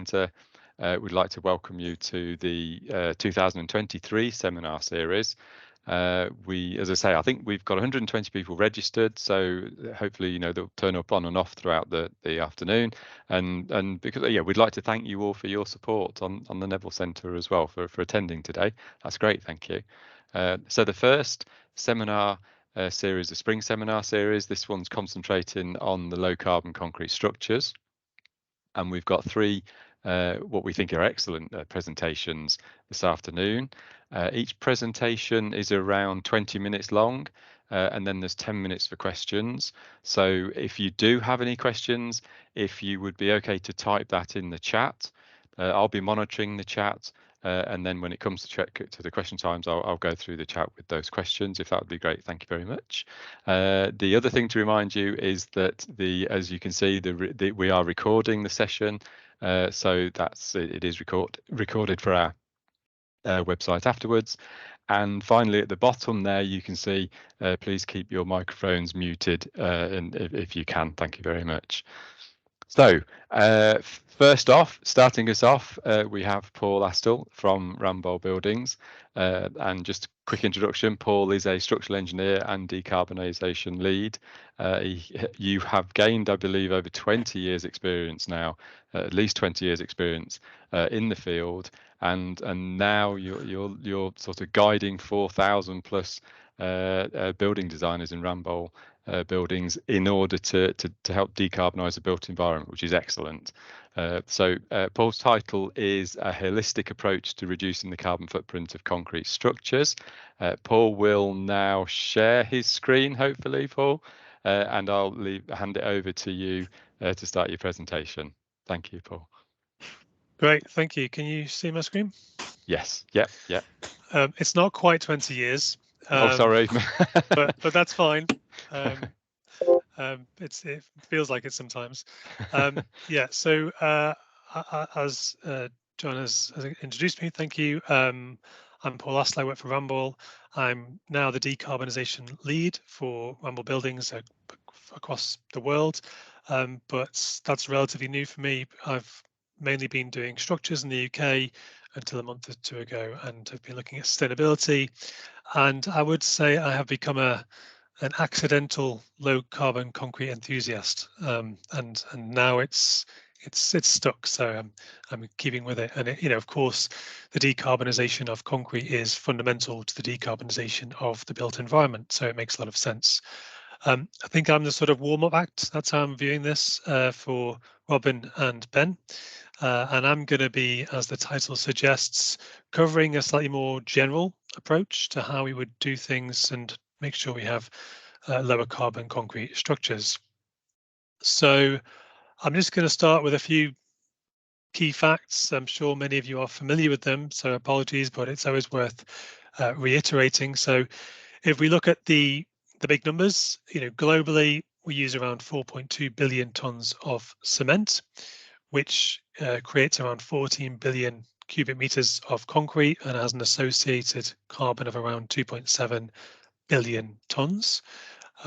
Centre would like to welcome you to the 2023 seminar series. As I say, I think we've got 120 people registered, so hopefully, they'll turn up on and off throughout the afternoon. And because, we'd like to thank you all for your support on the Neville Centre as well for attending today. That's great, thank you. So the first seminar series, the spring seminar series, this one's concentrating on the low carbon concrete structures. And we've got three what we think are excellent presentations this afternoon. Each presentation is around 20 minutes long, and then there's 10 minutes for questions. So if you do have any questions, if you would be okay to type that in the chat, I'll be monitoring the chat. And then when it comes to the question times, I'll go through the chat with those questions, if that would be great. Thank you very much. The other thing to remind you is that as you can see, we are recording the session, so it is recorded for our website afterwards. And finally, at the bottom there, you can see, please keep your microphones muted, and if you can, thank you very much. So first off, starting us off, we have Paul Astle from Ramboll Buildings. And just a quick introduction, Paul is a structural engineer and decarbonisation lead. You have gained, I believe, over 20 years experience now, at least 20 years experience in the field. And now you're sort of guiding 4,000 plus building designers in Ramboll buildings in order to help decarbonise the built environment, which is excellent. So Paul's title is A Holistic Approach to Reducing the Carbon Footprint of Concrete Structures. Paul will now share his screen, hopefully, Paul, and I'll hand it over to you to start your presentation. Thank you, Paul. Great, thank you. Can you see my screen? Yes, yeah. It's not quite 20 years. Oh, sorry. but that's fine. It feels like it sometimes. Yeah, so as John has introduced me, thank you. I'm Paul Astle, I work for Ramboll. I'm now the decarbonisation lead for Ramboll Buildings across the world, but that's relatively new for me. I've mainly been doing structures in the UK until a month or two ago, and have been looking at sustainability. And I would say I have become an accidental low carbon concrete enthusiast, and now it's stuck. So I'm keeping with it. And of course, the decarbonisation of concrete is fundamental to the decarbonisation of the built environment. So it makes a lot of sense. I think I'm the sort of warm-up act. That's how I'm viewing this for Robin and Ben. And I'm going to be, as the title suggests, covering a slightly more general approach to how we would do things and make sure we have lower carbon concrete structures. So I'm just going to start with a few key facts. I'm sure many of you are familiar with them, so apologies, but it's always worth reiterating. So if we look at the big numbers, globally, we use around 4.2 billion tons of cement, which creates around 14 billion cubic meters of concrete and has an associated carbon of around 2.7 billion tons,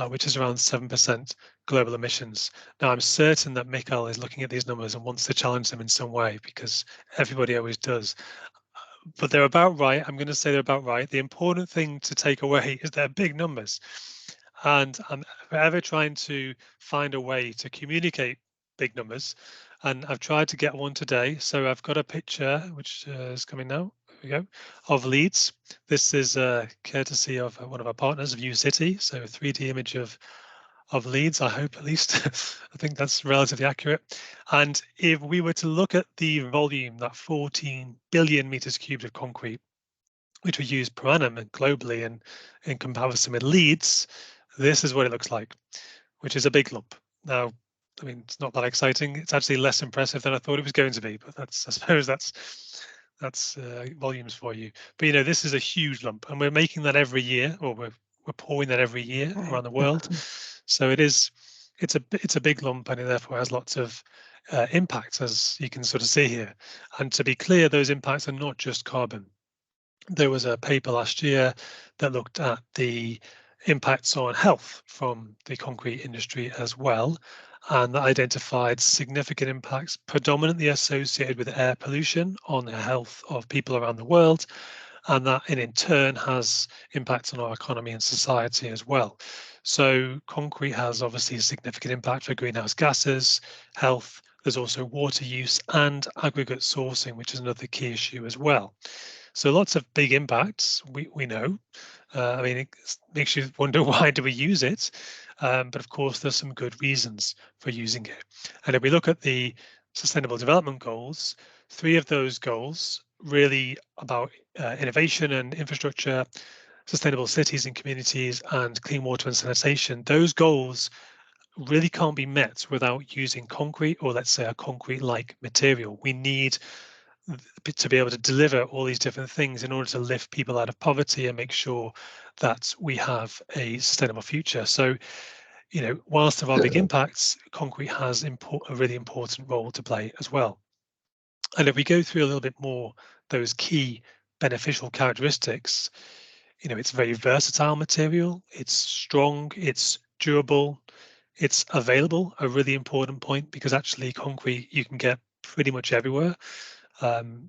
which is around 7% global emissions. Now, I'm certain that Mikhail is looking at these numbers and wants to challenge them in some way, because everybody always does. But they're about right. I'm going to say they're about right. The important thing to take away is they're big numbers. And I'm forever trying to find a way to communicate big numbers. And I've tried to get one today. So I've got a picture, which is coming now. There we go, of Leeds. This is courtesy of one of our partners, View City. So a 3D image of Leeds, I hope, at least. I think that's relatively accurate. And if we were to look at the volume, that 14 billion meters cubed of concrete, which we use per annum and globally, and in comparison with Leeds, this is what it looks like, which is a big lump. Now, I mean, it's not that exciting. It's actually less impressive than I thought it was going to be, but I suppose that's volumes for you. But this is a huge lump, and we're making that every year, or we're pouring that every year around the world. So it's a big lump, and it therefore has lots of impacts, as you can sort of see here. And to be clear, those impacts are not just carbon. There was a paper last year that looked at the impacts on health from the concrete industry as well. and that identified significant impacts predominantly associated with air pollution on the health of people around the world, and that in turn has impacts on our economy and society as well. So concrete has obviously a significant impact for greenhouse gases, health. There's also water use and aggregate sourcing, which is another key issue as well. So lots of big impacts, we know. I mean, it makes you wonder why do we use it? But of course, there's some good reasons for using it. And if we look at the Sustainable Development Goals, 3 of those goals really about innovation and infrastructure, sustainable cities and communities, and clean water and sanitation. Those goals really can't be met without using concrete, or let's say a concrete-like material. We need to be able to deliver all these different things in order to lift people out of poverty and make sure that we have a sustainable future. So, you know, whilst there are big impacts, concrete has a really important role to play as well. And if we go through a little bit more those key beneficial characteristics, you know, it's a very versatile material, it's strong, it's durable, it's available, a really important point, because actually concrete you can get pretty much everywhere,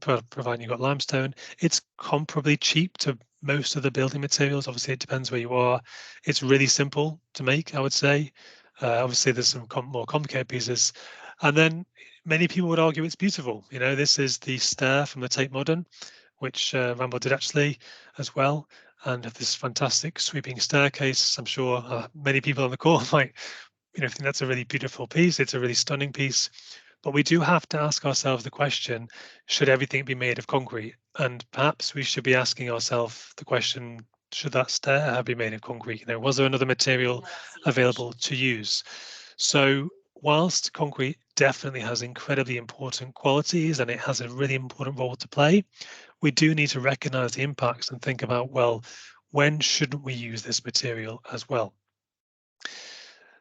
providing you've got limestone. It's comparably cheap to most of the building materials. Obviously, it depends where you are. It's really simple to make, I would say. Obviously, there's some more complicated pieces. And then many people would argue it's beautiful. You know, this is the stair from the Tate Modern, which Ramboll did actually as well, and this fantastic sweeping staircase. I'm sure many people on the call might, you know, think that's a really beautiful piece. It's a really stunning piece. But we do have to ask ourselves the question, should everything be made of concrete? And perhaps we should be asking ourselves the question, should that stair have been made of concrete? You know, was there another material available to use? So whilst concrete definitely has incredibly important qualities and it has a really important role to play, we do need to recognize the impacts and think about, well, when shouldn't we use this material as well?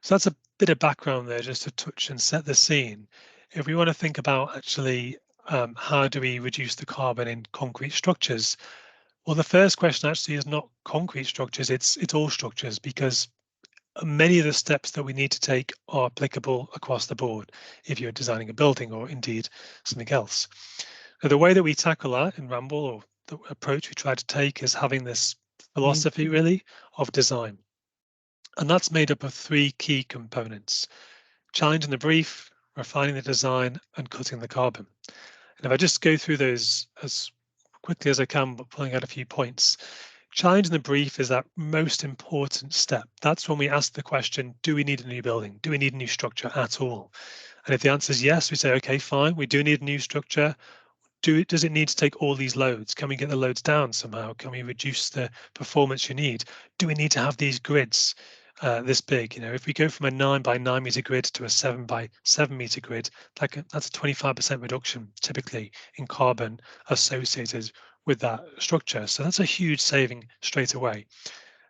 So that's a bit of background there just to touch and set the scene. If we want to think about actually how do we reduce the carbon in concrete structures? Well, the first question actually is not concrete structures, it's all structures, because many of the steps that we need to take are applicable across the board if you're designing a building or indeed something else. Now, the way that we tackle that in Ramboll, or the approach we try to take, is having this philosophy really of design. And that's made up of 3 key components: challenging the brief, refining the design, and cutting the carbon. And if I just go through those as quickly as I can, but pulling out a few points. Challenging the brief is that most important step. That's when we ask the question, do we need a new building? Do we need a new structure at all? And if the answer is yes, we say, okay, fine, we do need a new structure. Does it need to take all these loads? Can we get the loads down somehow? Can we reduce the performance you need? Do we need to have these grids this big? You know, if we go from a 9 by 9 meter grid to a 7 by 7 meter grid, that's a 25% reduction typically in carbon associated with that structure. So that's a huge saving straight away.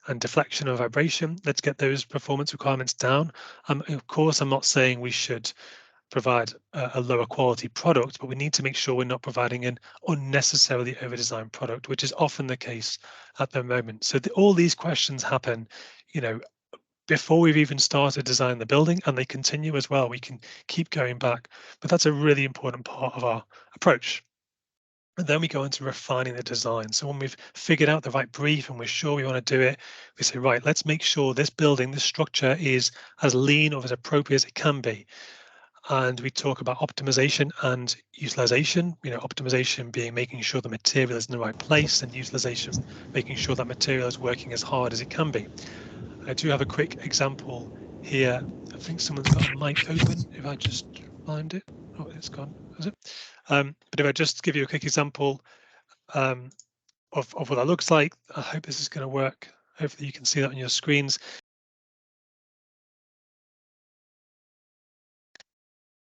And deflection and vibration, let's get those performance requirements down. Of course, I'm not saying we should provide a lower quality product, but we need to make sure we're not providing an unnecessarily over-designed product, which is often the case at the moment. So all these questions happen, you know, before we've even started designing the building, and they continue as well. We can keep going back, but that's a really important part of our approach. And then we go into refining the design. So when we've figured out the right brief and we're sure we want to do it, we say, right, let's make sure this building, this structure is as lean or as appropriate as it can be. And we talk about optimization and utilization, you know, optimization being making sure the material is in the right place, and utilization, making sure that material is working as hard as it can be. I do have a quick example here. I think someone's got a mic open. If I just find it. Oh, it's gone, is it? But if I just give you a quick example of what that looks like, I hope this is going to work. Hopefully you can see that on your screens.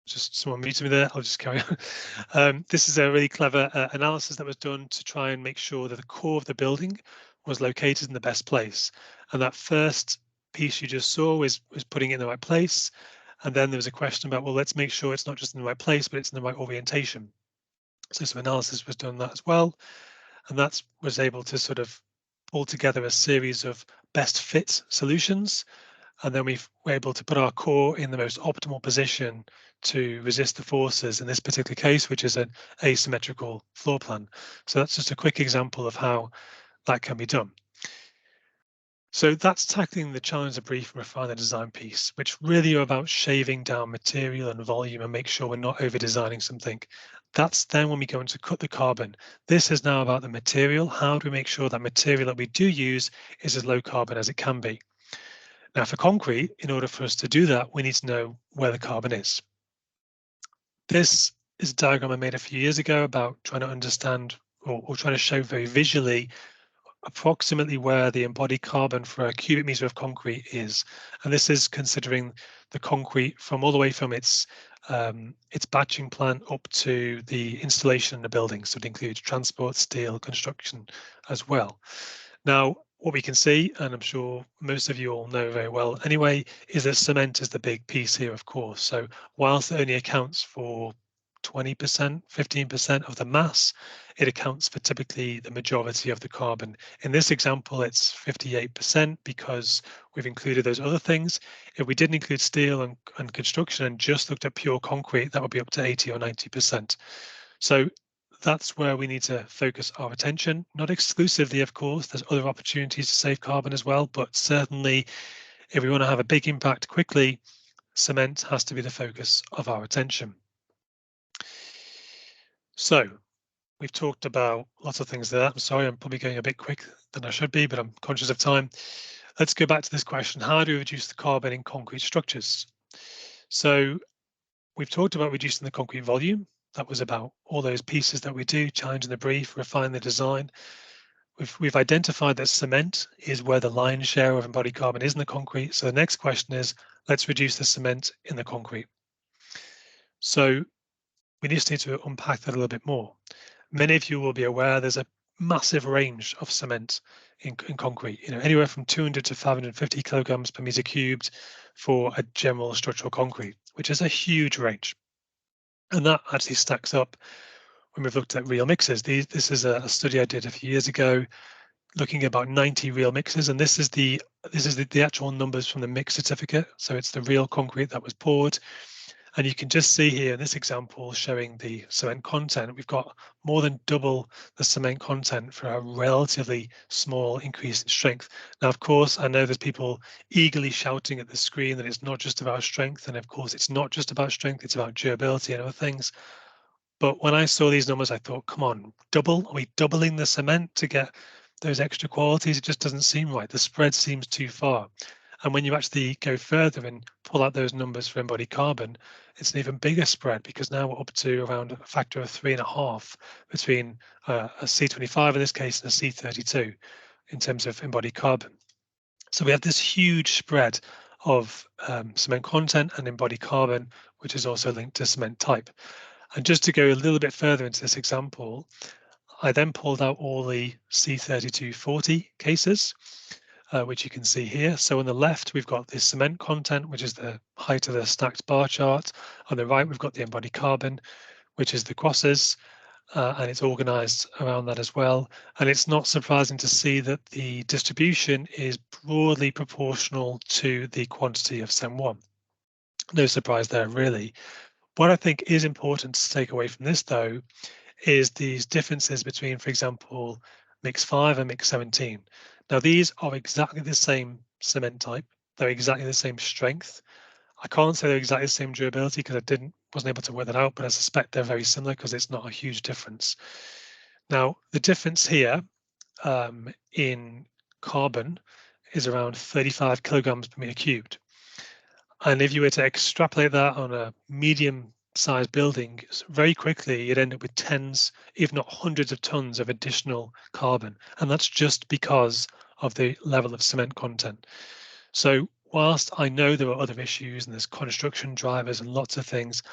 Just someone muted me there, I'll just carry on. This is a really clever analysis that was done to try and make sure that the core of the building was located in the best place. And that first piece you just saw was putting it in the right place. And then there was a question about, well, let's make sure it's not just in the right place, but it's in the right orientation. So some analysis was done on that as well. And that was able to sort of pull together a series of best fit solutions. and then we're able to put our core in the most optimal position to resist the forces in this particular case, which is an asymmetrical floor plan. So that's just a quick example of how that can be done. So that's tackling the challenge of brief and refine the design piece, which really are about shaving down material and volume and make sure we're not over designing something. That's then when we go into cut the carbon. This is now about the material. How do we make sure that material that we do use is as low carbon as it can be? Now for concrete, in order for us to do that, we need to know where the carbon is. This is a diagram I made a few years ago about trying to understand or trying to show very visually approximately where the embodied carbon for a cubic meter of concrete is. And this is considering the concrete from all the way from its batching plant up to the installation in the building. So it includes transport, steel, construction as well. Now, what we can see, and I'm sure most of you all know very well anyway, is that cement is the big piece here, of course. So whilst it only accounts for 20%, 15% of the mass, it accounts for typically the majority of the carbon. In this example, it's 58% because we've included those other things. If we didn't include steel and construction and just looked at pure concrete, that would be up to 80 or 90%. So that's where we need to focus our attention, not exclusively, of course, there's other opportunities to save carbon as well, but certainly if we want to have a big impact quickly, cement has to be the focus of our attention. So we've talked about lots of things there. I'm sorry, I'm probably going a bit quick than I should be, but I'm conscious of time. Let's go back to this question. How do we reduce the carbon in concrete structures? So we've talked about reducing the concrete volume. That was about all those pieces that we do, challenging the brief, refine the design. We've identified that cement is where the lion's share of embodied carbon is in the concrete. So the next question is, let's reduce the cement in the concrete. So we just need to unpack that a little bit more. Many of you will be aware there's a massive range of cement in concrete, anywhere from 200 to 550 kilograms per meter cubed for a general structural concrete, which is a huge range. And that actually stacks up when we've looked at real mixes. This is a study I did a few years ago, looking at about 90 real mixes, and this is the actual numbers from the mix certificate. So it's the real concrete that was poured. And you can just see here in this example showing the cement content, we've got more than double the cement content for a relatively small increase in strength. Now, of course, I know there's people eagerly shouting at the screen that it's not just about strength. And of course, it's not just about strength, it's about durability and other things. But when I saw these numbers, I thought, come on, double? Are we doubling the cement to get those extra qualities? It just doesn't seem right. The spread seems too far. And when you actually go further and pull out those numbers for embodied carbon, it's an even bigger spread because now we're up to around a factor of 3.5 between a C25 in this case and a C32 in terms of embodied carbon. So we have this huge spread of cement content and embodied carbon, which is also linked to cement type. And just to go a little bit further into this example, I then pulled out all the C3240 cases, which you can see here. So on the left, we've got the cement content, which is the height of the stacked bar chart. On the right, we've got the embodied carbon, which is the crosses, and it's organized around that as well. And it's not surprising to see that the distribution is broadly proportional to the quantity of CEM1. No surprise there, really. What I think is important to take away from this, though, is these differences between, for example, mix 5 and mix 17. Now, these are exactly the same cement type. They're exactly the same strength. I can't say they're exactly the same durability because I wasn't able to work that out, but I suspect they're very similar because it's not a huge difference. Now, the difference here in carbon is around 35 kilograms per meter cubed. And if you were to extrapolate that on a medium-sized building, very quickly you'd end up with tens, if not hundreds of tons of additional carbon. And that's just because of the level of cement content. So whilst I know there are other issues and there's construction drivers and lots of things,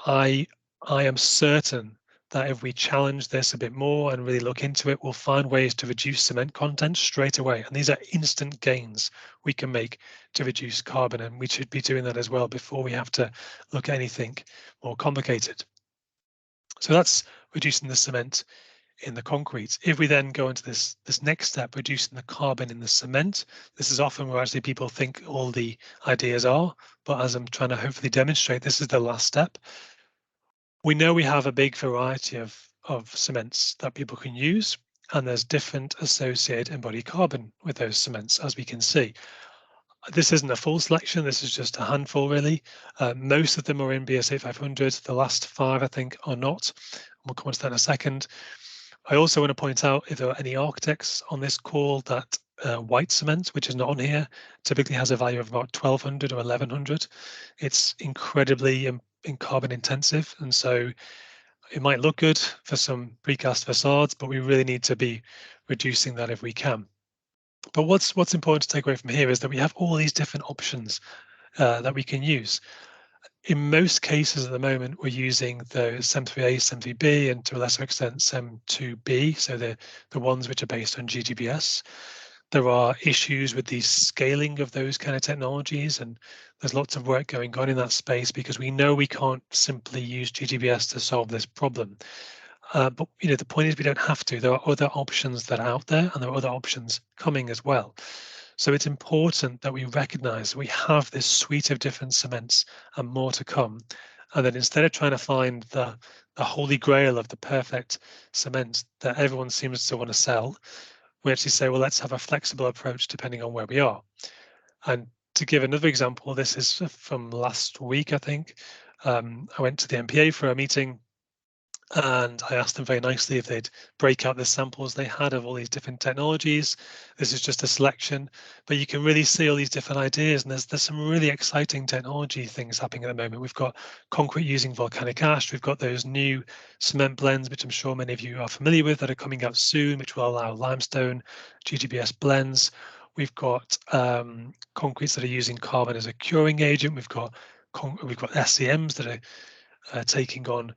I am certain that if we challenge this a bit more and really look into it, we'll find ways to reduce cement content straight away. And these are instant gains we can make to reduce carbon, and we should be doing that as well before we have to look at anything more complicated. So that's reducing the cement in the concrete. If we then go into this next step, reducing the carbon in the cement, this is often where actually people think all the ideas are, but as I'm trying to hopefully demonstrate, this is the last step. We know we have a big variety of cements that people can use, and there's different associated embodied carbon with those cements, as we can see. This isn't a full selection, this is just a handful really. Most of them are in BS 8500, the last 5 I think are not. We'll come on to that in a second. I also want to point out if there are any architects on this call that white cement, which is not on here, typically has a value of about 1200 or 1100. It's incredibly in carbon intensive, and so it might look good for some precast facades, but we really need to be reducing that if we can. But what's important to take away from here is that we have all these different options that we can use. In most cases at the moment, we're using the CEM3A, CEM3B, and to a lesser extent CEM2B, so the ones which are based on GGBS. There are issues with the scaling of those kind of technologies, and there's lots of work going on in that space because we know we can't simply use GGBS to solve this problem. But the point is we don't have to. There are other options that are out there, and there are other options coming as well. So it's important that we recognize we have this suite of different cements and more to come. And then instead of trying to find the holy grail of the perfect cement that everyone seems to want to sell, we actually say, well, let's have a flexible approach depending on where we are. And to give another example, this is from last week, I think. I went to the MPA for a meeting, and I asked them very nicely if they'd break out the samples they had of all these different technologies. This is just a selection, but you can really see all these different ideas, and there's some really exciting technology things happening at the moment. We've got concrete using volcanic ash. We've got those new cement blends, which I'm sure many of you are familiar with, that are coming out soon, which will allow limestone, GGBS blends. We've got concretes that are using carbon as a curing agent. We've got SCMs that are taking on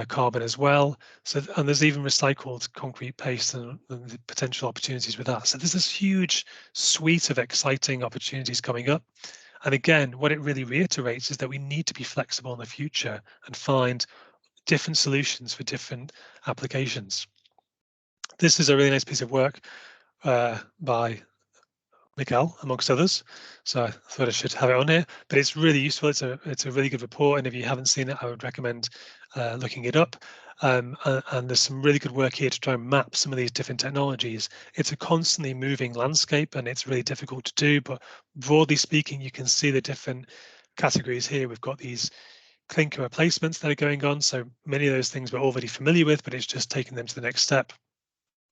carbon as well. So, and there's even recycled concrete paste and the potential opportunities with that. So there's this huge suite of exciting opportunities coming up. And again, what it really reiterates is that we need to be flexible in the future and find different solutions for different applications. This is a really nice piece of work by Miguel, amongst others. So I thought I should have it on here, but it's really useful. It's a really good report, and if you haven't seen it, I would recommend looking it up. And there's some really good work here to try and map some of these different technologies. It's a constantly moving landscape, and it's really difficult to do, but broadly speaking, you can see the different categories here. We've got these clinker replacements that are going on. So many of those things we're already familiar with, but it's just taking them to the next step.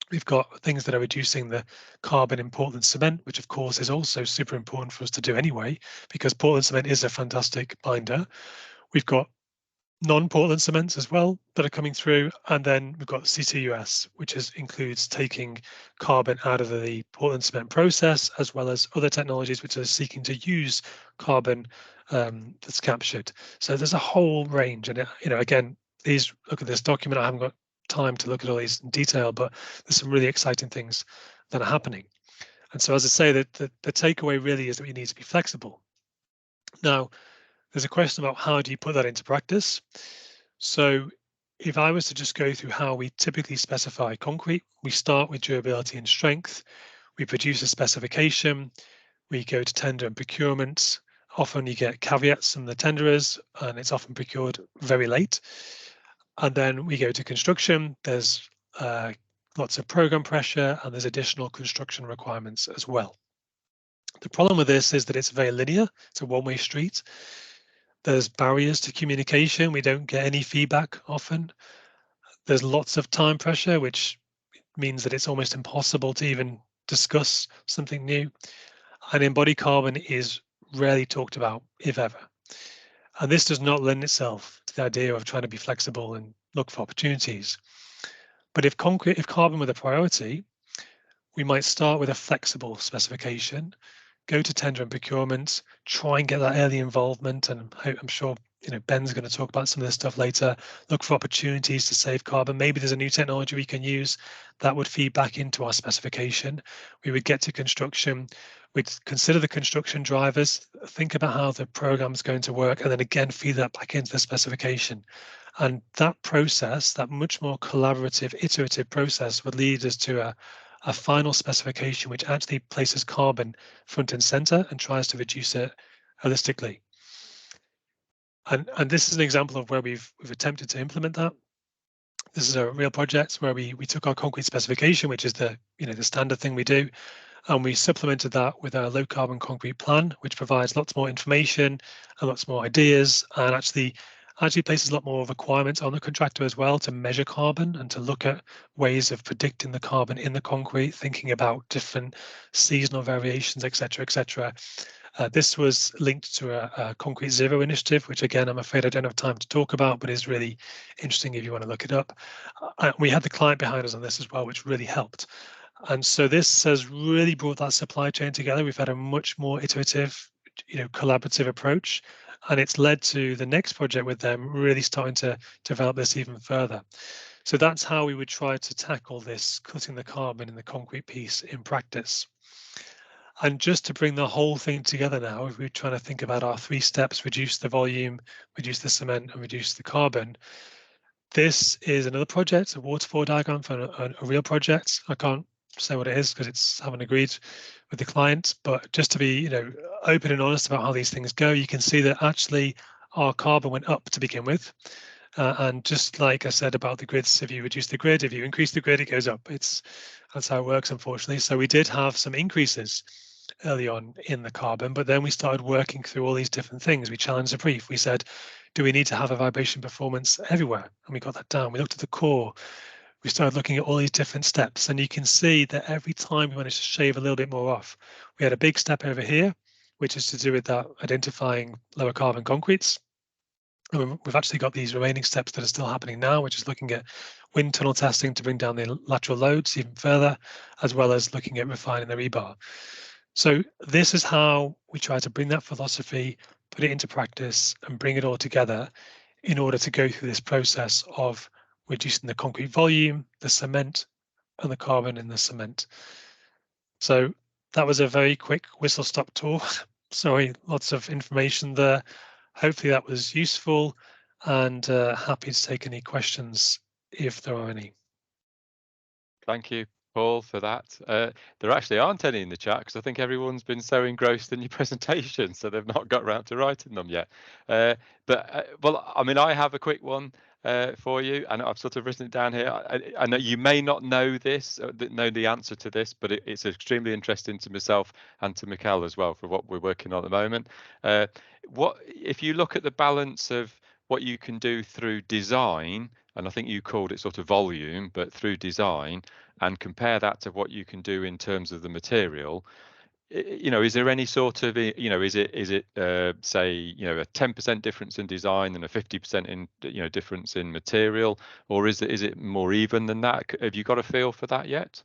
We've got things that are reducing the carbon in Portland cement, which of course is also super important for us to do anyway, because Portland cement is a fantastic binder. We've got non-Portland cements as well that are coming through, and then we've got CCUS, which includes taking carbon out of the Portland cement process, as well as other technologies which are seeking to use carbon that's captured. So there's a whole range, and again, look at this document. I haven't got time to look at all these in detail, but there's some really exciting things that are happening. And so, as I say, that the takeaway really is that we need to be flexible. Now, there's a question about how do you put that into practice? So if I was to just go through how we typically specify concrete, we start with durability and strength. We produce a specification. We go to tender and procurement. Often you get caveats from the tenderers, and it's often procured very late. And then we go to construction. There's lots of program pressure, and there's additional construction requirements as well. The problem with this is that it's very linear. It's a one-way street. There's barriers to communication. We don't get any feedback often. There's lots of time pressure, which means that it's almost impossible to even discuss something new. And embodied carbon is rarely talked about, if ever. And this does not lend itself to the idea of trying to be flexible and look for opportunities. But if carbon were the priority, we might start with a flexible specification, go to tender and procurement, try and get that early involvement. And I'm sure Ben's going to talk about some of this stuff later. Look for opportunities to save carbon. Maybe there's a new technology we can use that would feed back into our specification. We would get to construction. We'd consider the construction drivers, think about how the program is going to work, and then again feed that back into the specification. And that process, that much more collaborative, iterative process, would lead us to a final specification which actually places carbon front and center and tries to reduce it holistically. And this is an example of where we've attempted to implement that. This is a real project where we took our concrete specification, which is the the standard thing we do, and we supplemented that with a low carbon concrete plan, which provides lots more information and lots more ideas, and actually places a lot more requirements on the contractor as well to measure carbon and to look at ways of predicting the carbon in the concrete, thinking about different seasonal variations, etc., etc. This was linked to a Concrete Zero initiative, which again, I'm afraid I don't have time to talk about, but is really interesting if you want to look it up. We had the client behind us on this as well, which really helped. And so this has really brought that supply chain together. We've had a much more iterative, collaborative approach, and it's led to the next project with them really starting to develop this even further. So that's how we would try to tackle this, cutting the carbon in the concrete piece in practice. And just to bring the whole thing together now, if we're trying to think about our 3 steps: reduce the volume, reduce the cement, and reduce the carbon. This is another project, a waterfall diagram for a real project. I can't say what it is because it's haven't agreed with the client, but just to be open and honest about how these things go, you can see that actually our carbon went up to begin with. And just like I said about the grids, if you reduce the grid, if you increase the grid, it goes up. That's how it works, unfortunately. So we did have some increases early on in the carbon, but then we started working through all these different things. We challenged the brief. We said, do we need to have a vibration performance everywhere? And we got that down. We looked at the core. We started looking at all these different steps, and you can see that every time we managed to shave a little bit more off. We had a big step over here, which is to do with that identifying lower carbon concretes. We've actually got these remaining steps that are still happening now, which is looking at wind tunnel testing to bring down the lateral loads even further, as well as looking at refining the rebar. So this is how we try to bring that philosophy, put it into practice, and bring it all together in order to go through this process of reducing the concrete volume, the cement, and the carbon in the cement. So that was a very quick whistle-stop tour. Sorry, lots of information there. Hopefully that was useful, and happy to take any questions if there are any. Thank you, Paul, for that. There actually aren't any in the chat because I think everyone's been so engrossed in your presentation, so they've not got around to writing them yet. Well, I mean, I have a quick one for you, and I've sort of written it down here. I know you may not know this, know the answer to this, but it's extremely interesting to myself and to Mikkel as well for what we're working on at the moment. What if you look at the balance of what you can do through design, and I think you called it sort of volume, but through design, and compare that to what you can do in terms of the material, is there any sort of, is it say, a 10% difference in design and a 50% in, difference in material, or is it more even than that? Have you got a feel for that yet?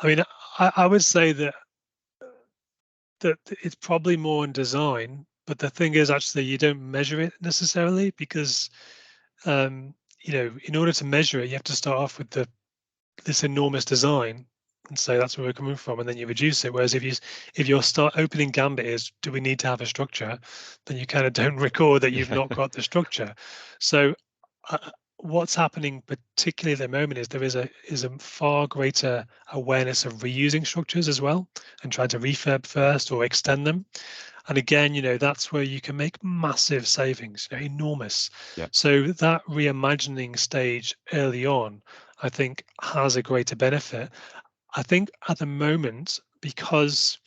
I mean, I would say that it's probably more in design, but the thing is, actually, you don't measure it necessarily because, in order to measure it, you have to start off with this enormous design and say that's where we're coming from, and then you reduce it. Whereas if your start opening gambit is, do we need to have a structure, then you kind of don't record that you've not got the structure. So what's happening particularly at the moment is there is a far greater awareness of reusing structures as well and trying to refurb first or extend them. And again, that's where you can make massive savings, enormous. Yeah. So that reimagining stage early on, I think, has a greater benefit. I think at the moment, because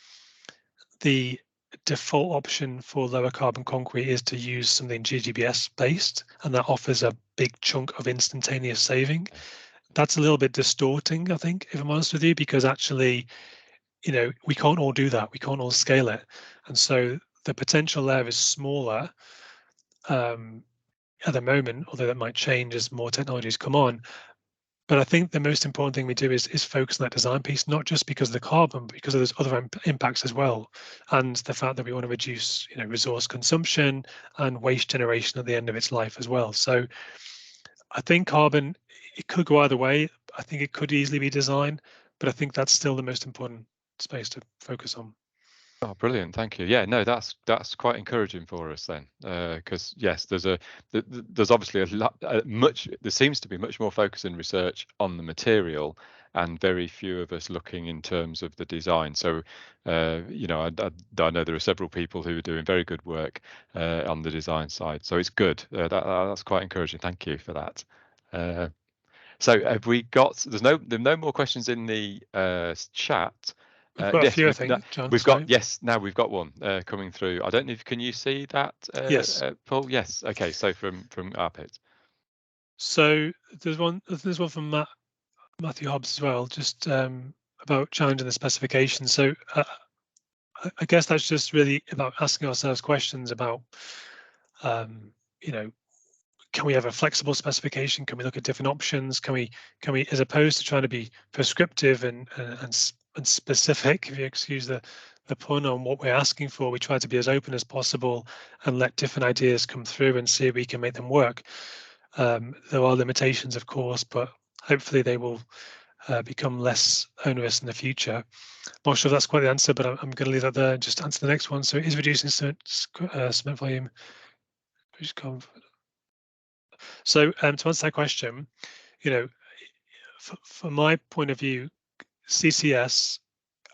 the default option for lower carbon concrete is to use something GGBS based, and that offers a big chunk of instantaneous saving. That's a little bit distorting, I think, if I'm honest with you, because actually, we can't all do that. We can't all scale it. And so the potential there is smaller at the moment, although that might change as more technologies come on. But I think the most important thing we do is focus on that design piece, not just because of the carbon, but because of those other impacts as well, and the fact that we want to reduce, resource consumption and waste generation at the end of its life as well. So I think carbon, it could go either way. I think it could easily be design, but I think that's still the most important space to focus on. Oh, brilliant! Thank you. Yeah, no, that's quite encouraging for us then, because yes, there's obviously a lot, there seems to be much more focus in research on the material, and very few of us looking in terms of the design. So, you know, I know there are several people who are doing very good work on the design side. So it's good. That's quite encouraging. Thank you for that. So have we got? There are no more questions in the chat. We've got a Yes, few, I think, John. we've got Sorry. yes. Now we've got one coming through. I don't know if can you see that, Yes. Paul? Yes. Okay. So from Arpit. So there's one from Matthew Hobbs as well, just about challenging the specification. So I guess that's just really about asking ourselves questions about, you know, can we have a flexible specification? Can we look at different options? Can we, as opposed to trying to be prescriptive and specific, if you excuse the pun on what we're asking for, we try to be as open as possible and let different ideas come through and see if we can make them work. There are limitations, of course, but hopefully they will become less onerous in the future. Not sure if that's quite the answer, but I'm going to leave that there and just answer the next one. So it is reducing cement volume. So to answer that question, you know, from my point of view, CCS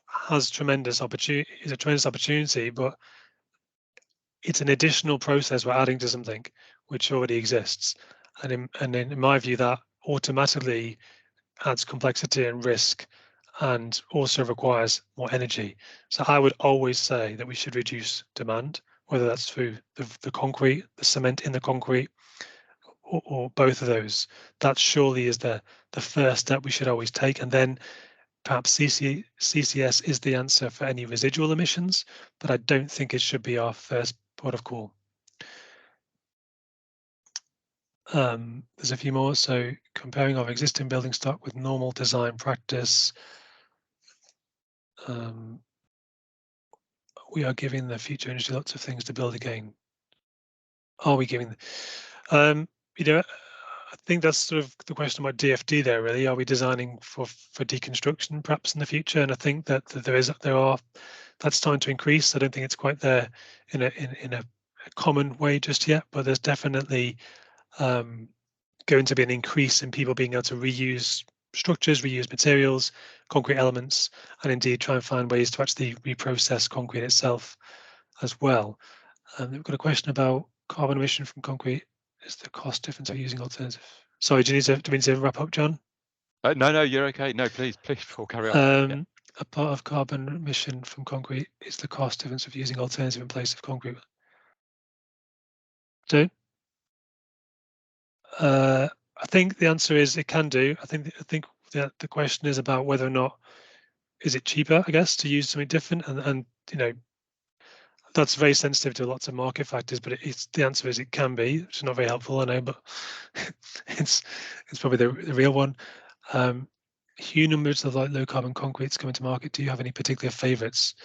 has tremendous opportunity, is a tremendous opportunity, but it's an additional process we're adding to something which already exists. And in my view, that automatically adds complexity and risk and also requires more energy. So I would always say that we should reduce demand, whether that's through the concrete, the cement in the concrete, or both of those. That surely is the first step we should always take. And then perhaps CCS is the answer for any residual emissions, but I don't think it should be our first port of call. There's a few more. So comparing our existing building stock with normal design practice, we are giving the future industry lots of things to build again. Are we giving? You know, I think that's sort of the question about DFD there. Really, are we designing for deconstruction perhaps in the future? And I think that that's starting to increase. I don't think it's quite there in a common way just yet, but there's definitely going to be an increase in people being able to reuse structures, reuse materials, concrete elements, and indeed try and find ways to actually reprocess concrete itself as well. We've got a question about carbon emission from concrete. Is the cost difference of using alternative? Sorry, do you need to wrap up, John? No, you're okay. No, please, Paul, carry on. Yeah. A part of carbon emission from concrete is the cost difference of using alternative in place of concrete. Do? I think the answer is it can do. I think the question is about whether or not is it cheaper, I guess, to use something different, and you know, that's very sensitive to lots of market factors. But it's the answer is it can be, which is not very helpful, I know, but it's probably the real one. Huge numbers of like low carbon concretes coming to market. Do you have any particular favourites?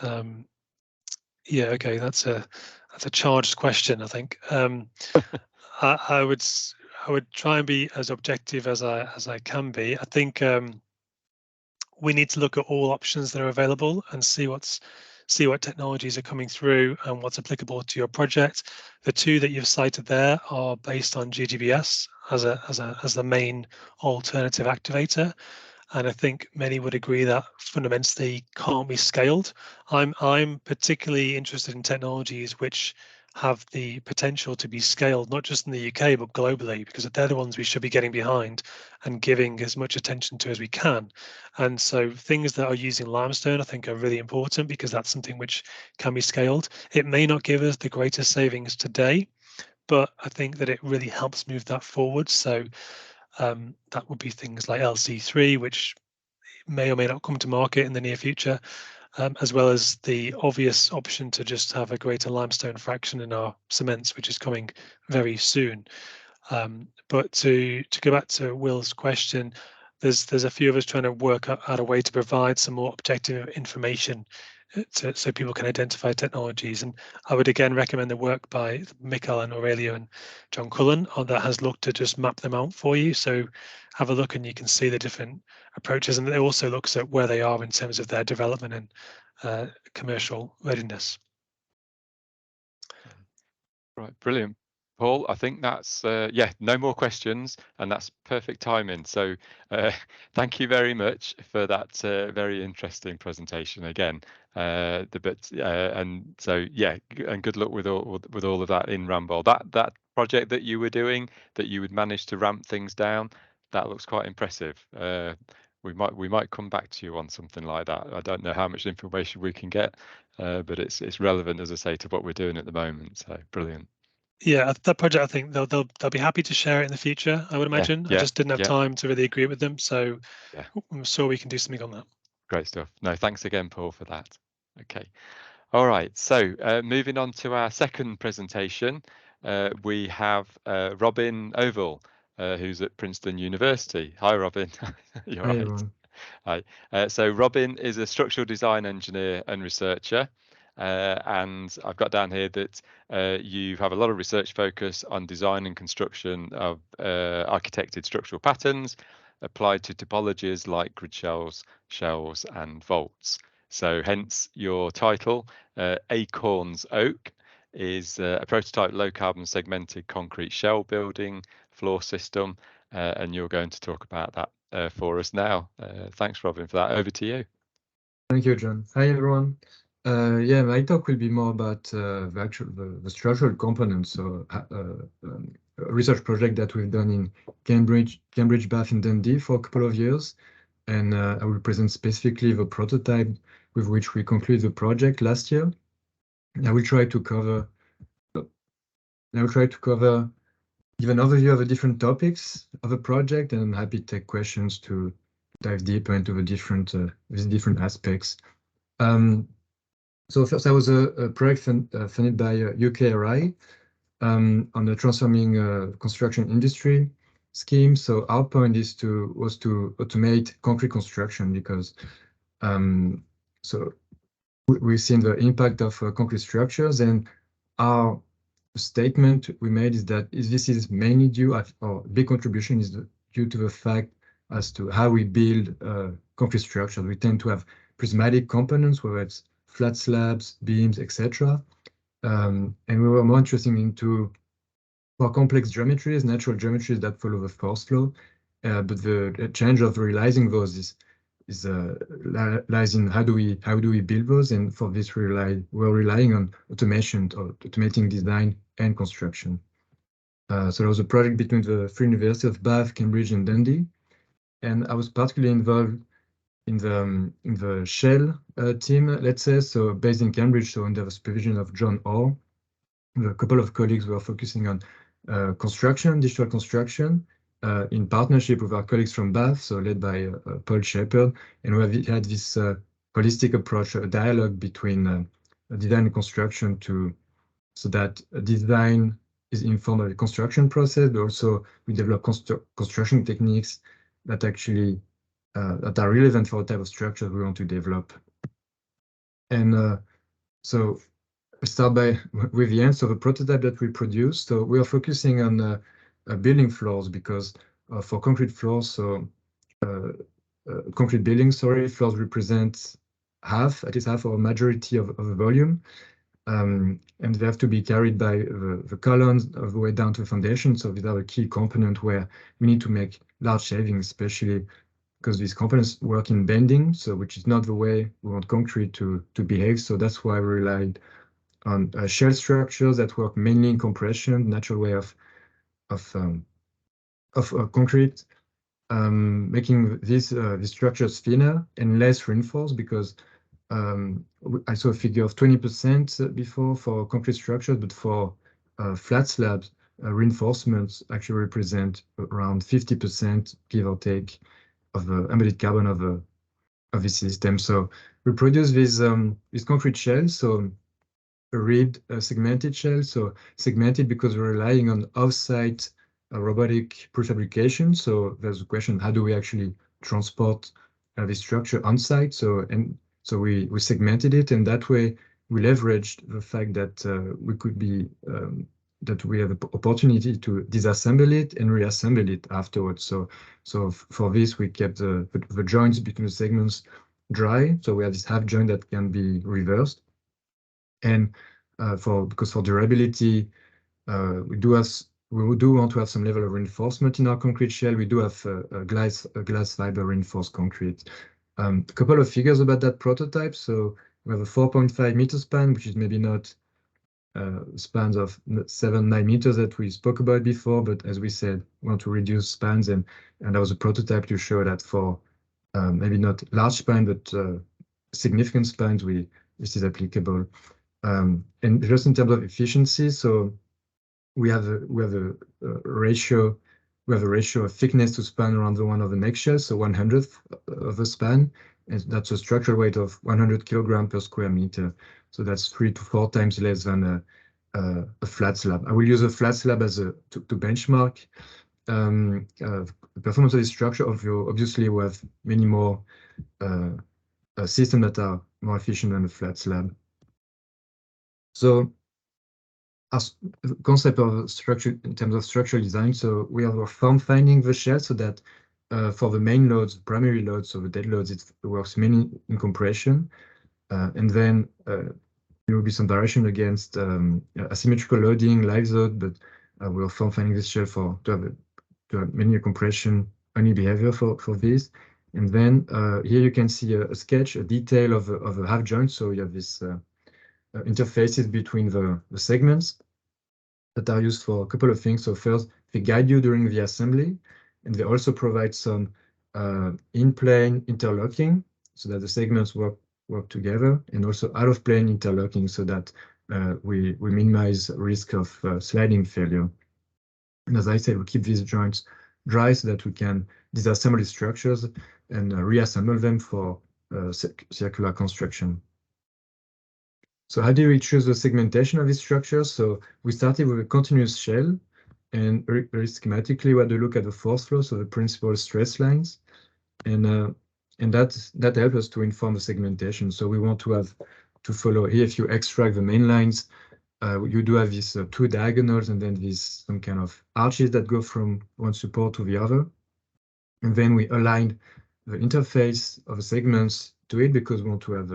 Yeah, okay, that's a charged question, I think. I would try and be as objective as I can be. I think we need to look at all options that are available and see what technologies are coming through and what's applicable to your project. The two that you've cited there are based on GGBS as the main alternative activator, and I think many would agree that fundamentally can't be scaled. I'm particularly interested in technologies which have the potential to be scaled, not just in the UK, but globally, because they're the ones we should be getting behind and giving as much attention to as we can. And so things that are using limestone, I think, are really important because that's something which can be scaled. It may not give us the greatest savings today, but I think that it really helps move that forward. So that would be things like LC3, which may or may not come to market in the near future, as well as the obvious option to just have a greater limestone fraction in our cements, which is coming very soon. But to go back to Will's question, there's a few of us trying to work out a way to provide some more objective information so people can identify technologies. And I would again recommend the work by Mikhail and Aurelio and John Cullen that has looked to just map them out for you. So have a look and you can see the different approaches. And it also looks at where they are in terms of their development commercial readiness. Right, brilliant. Paul, I think that's, yeah, no more questions, and that's perfect timing. So thank you very much for that very interesting presentation again. And so, yeah, and good luck with all of that in Ramboll. That project that you were doing, that you would manage to ramp things down, that looks quite impressive. We might come back to you on something like that. I don't know how much information we can get, but it's relevant, as I say, to what we're doing at the moment. So brilliant. Yeah, that project, I think they'll be happy to share it in the future, I would imagine. I Yeah, just didn't have yeah, time to really agree with them, so yeah. I'm sure we can do something on that. Great stuff. No, thanks again, Paul, for that. Okay. All right. So moving on to our second presentation, we have Robin Oval, who's at Princeton University. Hi, Robin. You're Hi right. everyone. Hi. So Robin is a structural design engineer and researcher. And I've got down here that you have a lot of research focus on design and construction of architected structural patterns applied to topologies like grid shells, and vaults. So hence your title, ACORN's Oak, is a prototype low carbon segmented concrete shell building floor system. And you're going to talk about that for us now. Thanks, Robin, for that. Over to you. Thank you, John. Hi everyone. Yeah, my talk will be more about the structural components. So a research project that we've done in Cambridge, Bath, and Dundee for a couple of years, and I will present specifically the prototype with which we concluded the project last year. I will try to cover. Give an overview of the different topics of the project, and I'm happy to take questions to dive deeper into the different aspects. So first, there was a project funded by UKRI on the Transforming Construction Industry scheme. So our point was to automate concrete construction because so we've seen the impact of concrete structures, and our statement we made is that this is mainly due, or big contribution is due to the fact as to how we build concrete structures. We tend to have prismatic components, whether it's flat slabs, beams, etc. And we were more interested into more complex geometries, natural geometries that follow the force flow. But the challenge of realizing those lies in how do we build those, and for this we're relying on automation or automating design and construction. So there was a project between the three universities of Bath, Cambridge, and Dundee, and I was particularly involved in the shell team, let's say, so based in Cambridge, so under the supervision of John Orr. A couple of colleagues were focusing on construction, digital construction, in partnership with our colleagues from Bath, so led by Paul Shepherd, and we had this holistic approach, a dialogue between design and construction so that design is informed by the construction process, but also we develop construction techniques that actually that are relevant for the type of structure we want to develop. And so I start with the end. So the prototype that we produced, so we are focusing on building floors because for concrete floors, so concrete buildings, floors represent at least half or majority of the volume. And they have to be carried by the columns all the way down to the foundation. So these are a key component where we need to make large shavings, especially because these components work in bending, so which is not the way we want concrete to behave. So that's why we relied on shell structures that work mainly in compression, natural way of concrete, making these structures thinner and less reinforced, because I saw a figure of 20% before for concrete structures, but for flat slabs, reinforcements actually represent around 50%, give or take, of the embedded carbon of the system. So we produce these concrete shells, so a ribbed segmented shell, so segmented because we're relying on off-site robotic prefabrication. So there's a question, how do we actually transport the structure on site? So we segmented it, and that way we leveraged the fact that we have the opportunity to disassemble it and reassemble it afterwards. So for this we kept the joints between the segments dry. So we have this half joint that can be reversed. And because for durability, we do want to have some level of reinforcement in our concrete shell. We do have a glass fiber reinforced concrete. A couple of figures about that prototype. So we have a 4.5 meter span, which is maybe not spans of 7-9 meters that we spoke about before, but as we said, we want to reduce spans, and that was a prototype to show that for maybe not large span, but significant spans, this is applicable. And just in terms of efficiency, so we have a ratio. We have a ratio of thickness to span around the one of the next shell, so 1/100th of a span, and that's a structural weight of 100 kilograms per square meter. So that's 3 to 4 times less than a flat slab. I will use a flat slab as to benchmark the performance of this structure. Obviously, we have many more systems that are more efficient than a flat slab. So, as concept of structure in terms of structural design, so we are form finding the shell so that for the main loads, primary loads, so the dead loads, it works mainly in compression, and then there will be some variation against asymmetrical loading, live load, but we're form finding this shell to have mainly a compression only behavior for this. And then here you can see a sketch, a detail of a half joint. So you have this interfaces between the segments that are used for a couple of things. So first, they guide you during the assembly, and they also provide some in-plane interlocking so that the segments work together, and also out-of-plane interlocking so that we minimize risk of sliding failure. And as I said, we keep these joints dry so that we can disassemble these structures and reassemble them for circular construction. So how do we choose the segmentation of these structures? So we started with a continuous shell, and very schematically we had to look at the force flow, so the principal stress lines, and that helps us to inform the segmentation. So we want to follow here. If you extract the main lines, you do have these 2 diagonals, and then these some kind of arches that go from one support to the other, and then we align the interface of the segments to it because we want to have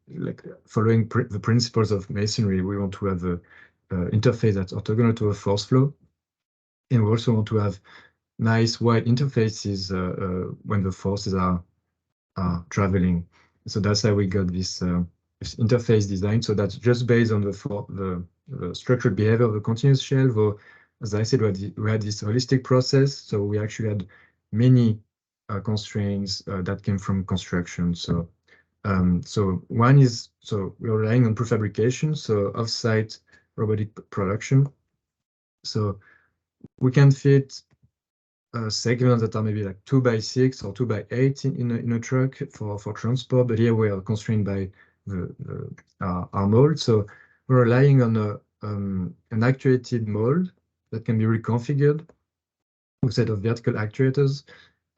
like following the principles of masonry. We want to have a interface that's orthogonal to a force flow, and we also want to have nice wide interfaces when the forces are traveling. So that's how we got this interface design. So that's just based on the structural behavior of the continuous shell. Though, as I said, we had this holistic process. So we actually had many constraints that came from construction. So one is, we're relying on prefabrication, so off-site robotic production. So we can fit segments that are maybe like 2x6 or 2x8 in a truck for transport, but here we are constrained by our mold. So we're relying on an actuated mold that can be reconfigured with a set of vertical actuators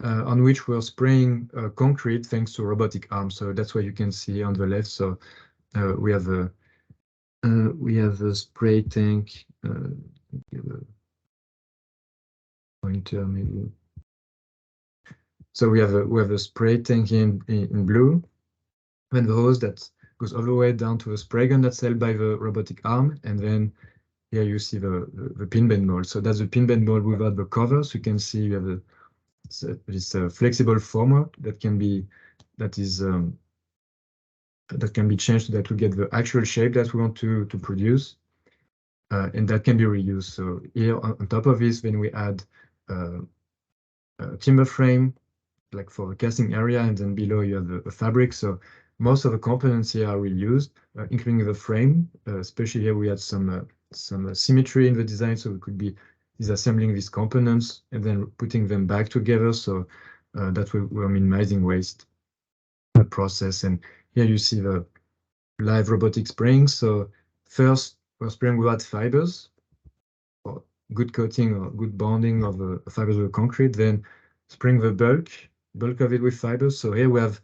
on which we're spraying concrete thanks to robotic arms. So that's what you can see on the left. So we have a spray tank. Pointer maybe. So we have a spray tank in blue, then the hose that goes all the way down to a spray gun that's held by the robotic arm, and then here you see the pin bend mold. So that's the pin bend mold without the cover. So you can see you have this flexible former that can be changed so that we get the actual shape that we want to produce, and that can be reused. So here on top of this, then we add a timber frame, like for the casting area, and then below you have the fabric. So most of the components here are reused, including the frame. Especially here we had some symmetry in the design, so we could be disassembling these components and then putting them back together, so that we're minimizing waste process. And here you see the live robotic spraying. So first we're spraying without fibers, or good coating or good bonding of the fibers of the concrete, then spraying the bulk of it with fibers. So here we have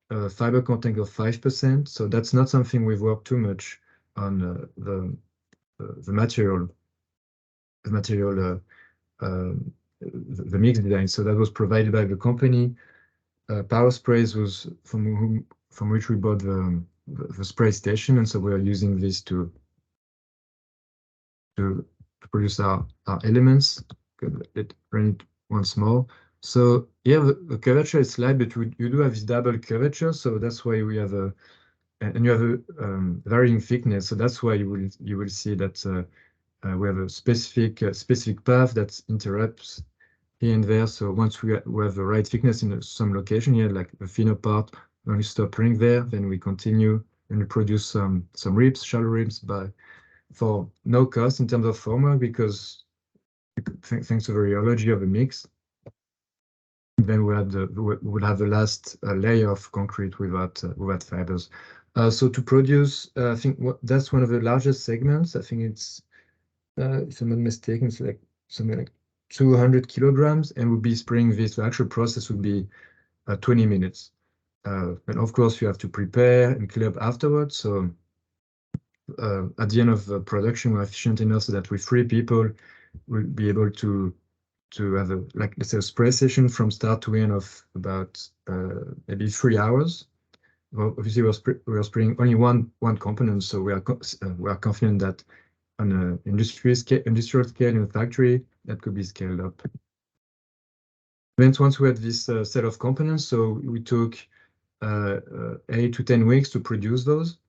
a fiber content of 5%. So that's not something we've worked too much on the material, the mix design. So that was provided by the company. Power Sprays was from which we bought the spray station, and so we are using this to produce our elements. Let's run it once more. So yeah, the curvature is slight, but you do have this double curvature, so that's why we have a and you have a varying thickness. So that's why you will see that we have a specific path that interrupts here and there. So once we have the right thickness in some location here, like the thinner part, when we stop ring there, then we continue and we produce some ribs, shallow ribs, for no cost in terms of formwork, because thanks to the rheology of the mix. Then we would have the last layer of concrete without fibers. So to produce, I think that's one of the largest segments. I think it's, if I'm not mistaken, it's like something like 200 kilograms, and would be spraying this. The actual process would be 20 minutes. And of course, you have to prepare and clean up afterwards. So at the end of the production, we're efficient enough so that with 3 people, we'll be able to have let's say a spray session from start to end of about maybe 3 hours. Well, obviously we're spraying only one component, so we are confident that on an industrial scale in a factory that could be scaled up. Then once we had this set of components, so we took 8 to 10 weeks to produce those.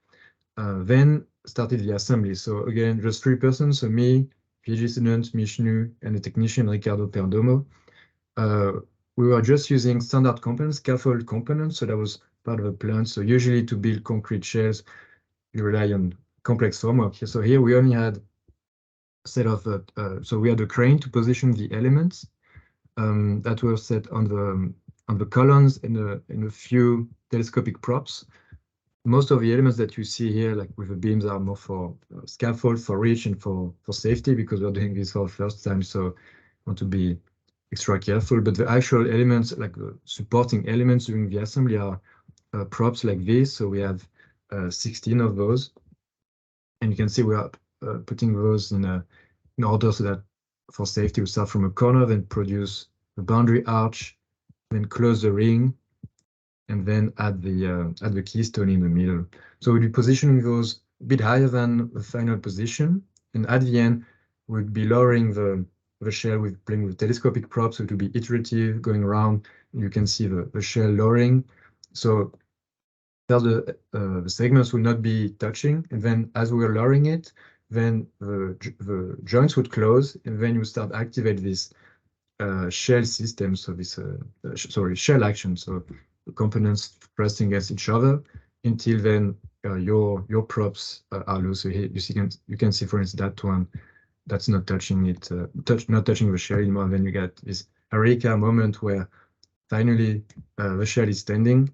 Then started the assembly. So again, just 3 persons, so me, PhD student, Mishnu, and the technician, Ricardo Perdomo. We were just using standard components, scaffold components, so that was part of the plan. So usually to build concrete shells, you rely on complex formwork. So here we only had a set of, so we had a crane to position the elements that were set on the columns and a few telescopic props. Most of the elements that you see here, like with the beams, are more for scaffold, for reach, and for safety, because we're doing this for the first time, so want to be extra careful. But the actual elements, like the supporting elements during the assembly, are props like this. So we have 16 of those, and you can see we are putting those in order so that for safety we start from a corner, then produce the boundary arch, then close the ring, and then add the keystone in the middle. So we'll be positioning those a bit higher than the final position, and at the end we'll be lowering the shell with playing with telescopic props, so it will be iterative, going around. You can see the shell lowering. So the segments will not be touching, and then as we are lowering it, then the joints would close, and then you start activate this shell system. So this shell action. So the components pressing against each other until then your props are loose. So here you can see, for instance, that one that's not touching it, not touching the shell anymore. Then you get this eureka moment where finally the shell is standing.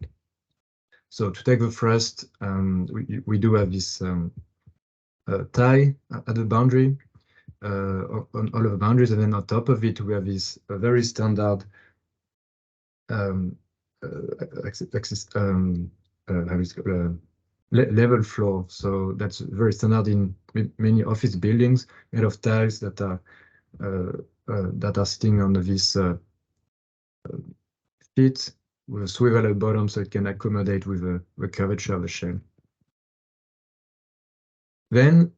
So to take the thrust, we do have this tie at the boundary, on all of the boundaries, and then on top of it we have this very standard level floor. So that's very standard in many office buildings, made of tiles that are sitting on this feet with a swivel at the bottom, so it can accommodate with the curvature of the shell. Then,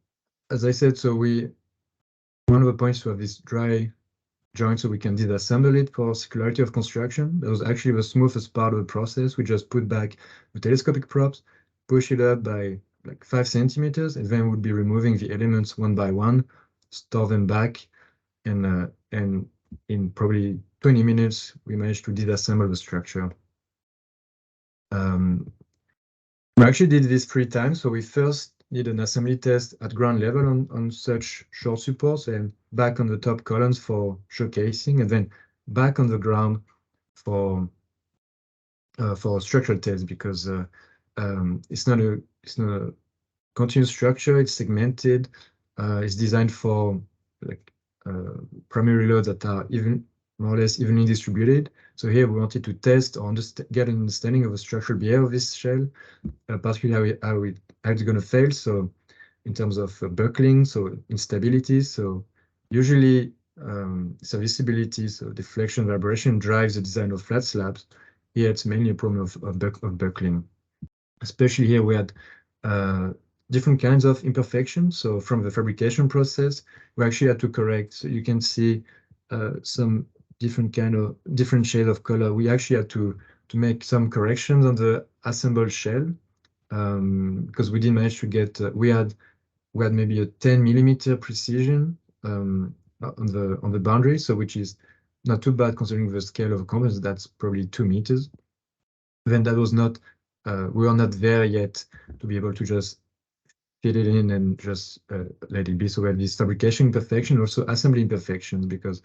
as I said, so one of the points to have this dry joint, so we can disassemble it for circularity of construction. That was actually the smoothest part of the process. We just put back the telescopic props, push it up by like 5 centimeters, and then we'll be removing the elements one by one, store them back, and in probably 20 minutes, we managed to disassemble the structure. We actually did this 3 times. So we first did an assembly test at ground level on such short supports, and back on the top columns for showcasing, and then back on the ground for structural test, because it's not a continuous structure. It's segmented. It's designed for like primary loads that are more or less evenly distributed. So here we wanted to test or get an understanding of the structural behavior of this shell, particularly how it's going to fail. So in terms of buckling, so instability. So usually serviceability, so deflection, vibration drives the design of flat slabs. here it's mainly a problem of buckling. Especially here we had different kinds of imperfections. So from the fabrication process, we actually had to correct. So you can see some different shade of color. We actually had to make some corrections on the assembled shell because we didn't manage to get. We had maybe a 10 millimeter precision on the boundary, so which is not too bad considering the scale of the components. That's probably 2 meters. Then that was not. We are not there yet to be able to just fit it in and just let it be. So we have this fabrication imperfection, also assembly imperfections, because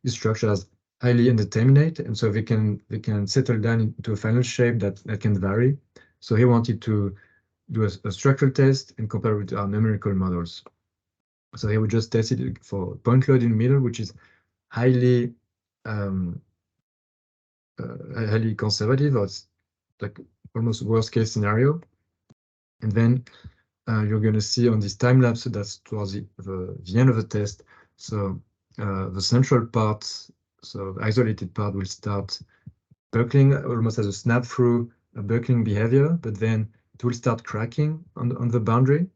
this structure is highly indeterminate, and so they can settle down into a final shape that can vary. So he wanted to do a structural test and compare it to our numerical models. So he would just test it for point load in the middle, which is highly highly conservative, or it's like almost worst case scenario. And then you're going to see on this time lapse, so that's towards the end of the test. So the central part, so the isolated part, will start buckling almost as a snap through a buckling behavior, but then it will start cracking on the boundary.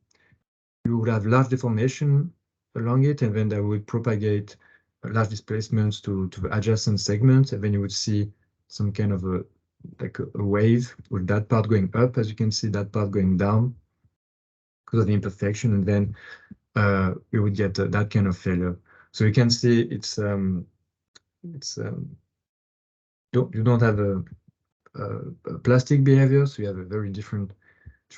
You will have large deformation along it, and then that will propagate large displacements to the adjacent segments, and then you would see some kind of a wave with that part going up, as you can see, that part going down because of the imperfection, and then we would get that kind of failure. So you can see you don't have a plastic behavior, so you have a very different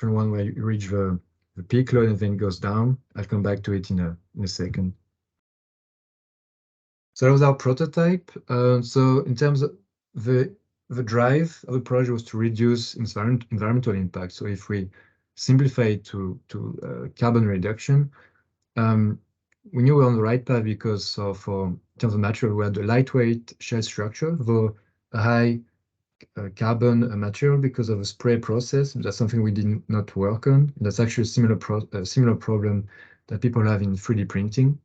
one where you reach the peak load and then it goes down. I'll come back to it in a second. So that was our prototype. So in terms of the drive of the project was to reduce environmental impact. So if we simplify it to carbon reduction, we knew we were on the right path because in terms of material, we had a lightweight shell structure, though a high carbon material because of a spray process. That's something we did not work on. That's actually a similar problem that people have in 3D printing.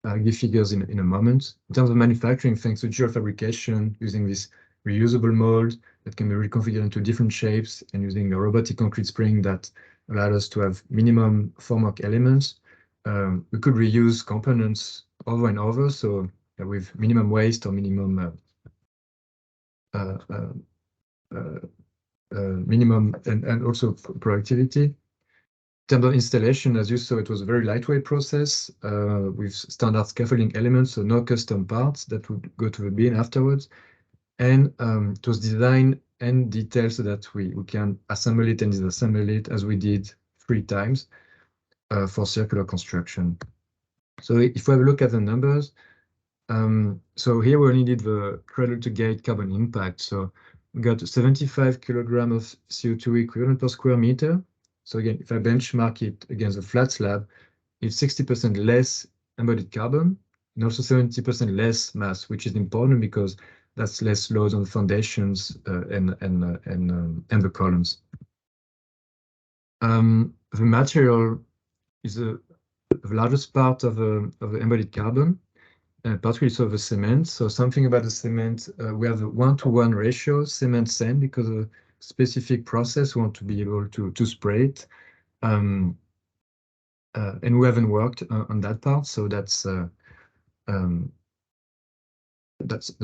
I'll give figures in a moment. In terms of manufacturing, thanks to geofabrication, using this reusable mold that can be reconfigured into different shapes, and using a robotic concrete spring that allowed us to have minimum formwork elements, we could reuse components over and over, so with minimum waste or minimum minimum and also productivity. In terms of installation, as you saw, it was a very lightweight process with standard scaffolding elements, so no custom parts that would go to the bin afterwards. And it was designed and detailed so that we can assemble it and disassemble it, as we did 3 times for circular construction. So if we have a look at the numbers, so here we only did the cradle to gate carbon impact. So we got 75 kilograms of CO2 equivalent per square meter. So again, if I benchmark it against a flat slab, it's 60% less embodied carbon and also 70% less mass, which is important because that's less load on the foundations and the columns. The material is the largest part of the embodied carbon, particularly so the cement. So something about the cement, we have a 1-to-1 ratio cement-sand because of a specific process. We want to be able to spray it. And we haven't worked on that part, so that's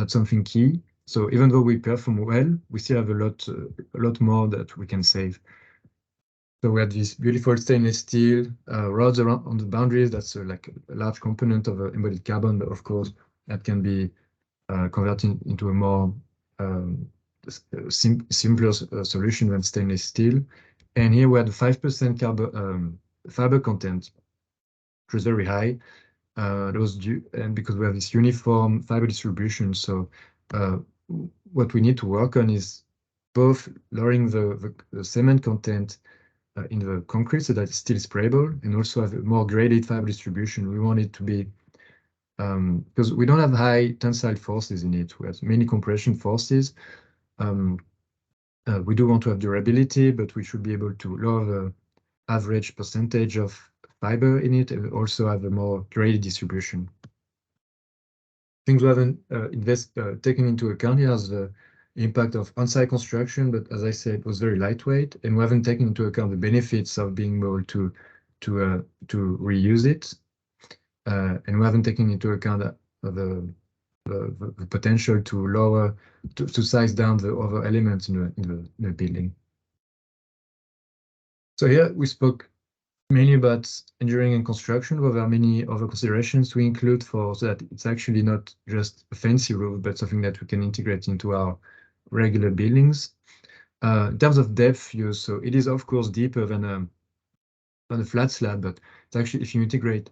something key. So even though we perform well, we still have a lot more that we can save. So we have this beautiful stainless steel rods around on the boundaries. That's like a large component of embodied carbon, but of course that can be converted into a more simpler solution than stainless steel. And here we had 5% carbon fiber content, which was very high. That was due, and because we have this uniform fiber distribution. So what we need to work on is both lowering the cement content in the concrete so that it's still sprayable, and also have a more graded fiber distribution. We want it to be, because we don't have high tensile forces in it. We have many compression forces. We do want to have durability, but we should be able to lower the average percentage of fiber in it and also have a more graded distribution. Things we haven't taken into account here is the impact of on-site construction, but as I said, it was very lightweight, and we haven't taken into account the benefits of being able to reuse it, and we haven't taken into account the potential to lower to size down the other elements in the building. So here we spoke mainly about engineering and construction, but there are many other considerations we include so that it's actually not just a fancy rule, but something that we can integrate into our regular buildings. In terms of depth use, so it is of course deeper than a flat slab, but it's actually, if you integrate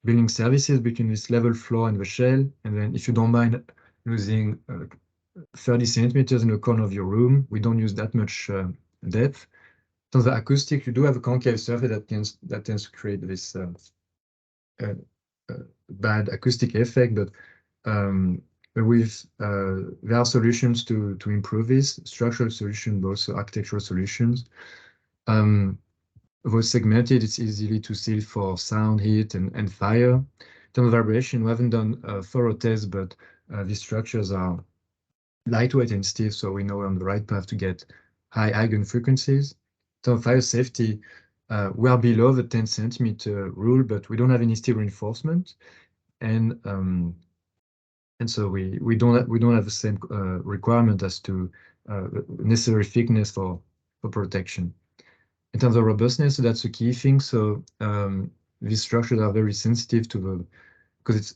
building services between this level floor and the shell, and then if you don't mind using 30 centimeters in the corner of your room, we don't use that much depth. So the acoustic, you do have a concave surface that tends to create this bad acoustic effect, but with there are solutions to improve this, structural solutions, but also architectural solutions. Was segmented, it's easily to seal for sound, heat, and fire. In terms of vibration, we haven't done a thorough test, but these structures are lightweight and stiff, so we know we're on the right path to get high eigen frequencies. So fire safety, we are below the 10 centimeter rule, but we don't have any steel reinforcement, and so we don't have the same requirement as to necessary thickness for protection. In terms of robustness, so that's a key thing. So these structures are very sensitive to because it's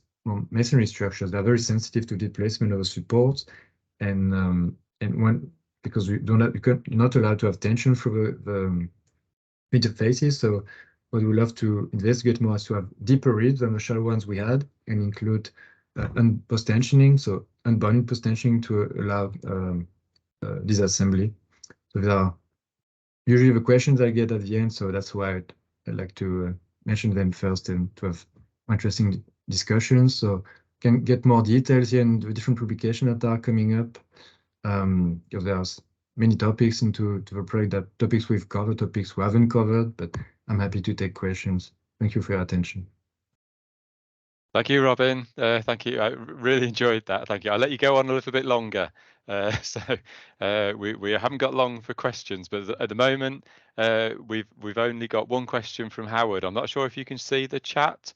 masonry structures, they're very sensitive to displacement of the supports, and because you're not allowed to have tension through the interfaces. So what we love to investigate more is to have deeper ribs than the shallow ones we had, and include post-tensioning, so unbonding post-tensioning to allow disassembly. So there are usually the questions I get at the end, so that's why I'd like to mention them first and to have interesting discussions. So can get more details here in the different publications that are coming up. Because there's many topics into the project, that topics we've covered, topics we haven't covered, but I'm happy to take questions. Thank you for your attention. Thank you, Robin. Thank you. I really enjoyed that. Thank you. I'll let you go on a little bit longer. So we haven't got long for questions, but at the moment we've only got one question from Howard. I'm not sure if you can see the chat,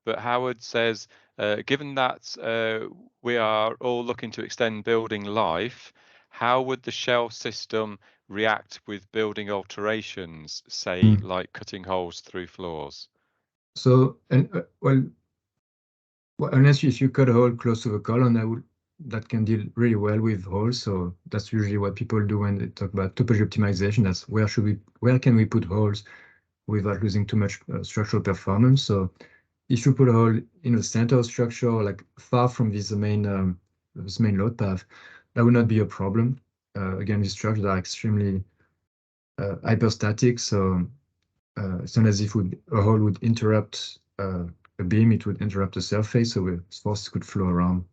but Howard says, given that we are all looking to extend building life, how would the shell system react with building alterations, say like cutting holes through floors? So, well, unless if you cut a hole close to the column, that can deal really well with holes. So that's usually what people do when they talk about topology optimization. That's where can we put holes without losing too much structural performance. So if you put a hole in the center of structure, like far from this main load path, that would not be a problem. Again, these structures are extremely hyperstatic, so it's not as if a hole would interrupt a beam, it would interrupt the surface, so forces could flow around.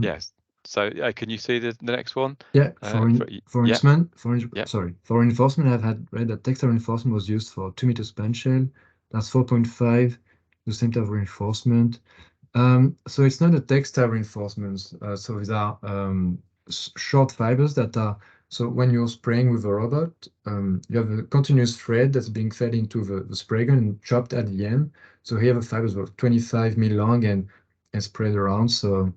Yes. So can you see the next one? Yeah. For reinforcement, I've read that textile reinforcement was used for 2 meter span shell. That's 4.5. The same type of reinforcement. So it's not a textile reinforcements. So these are short fibers that are. So when you're spraying with a robot, you have a continuous thread that's being fed into the spray gun and chopped at the end. So here the fibers were 25 mil long and spread around. So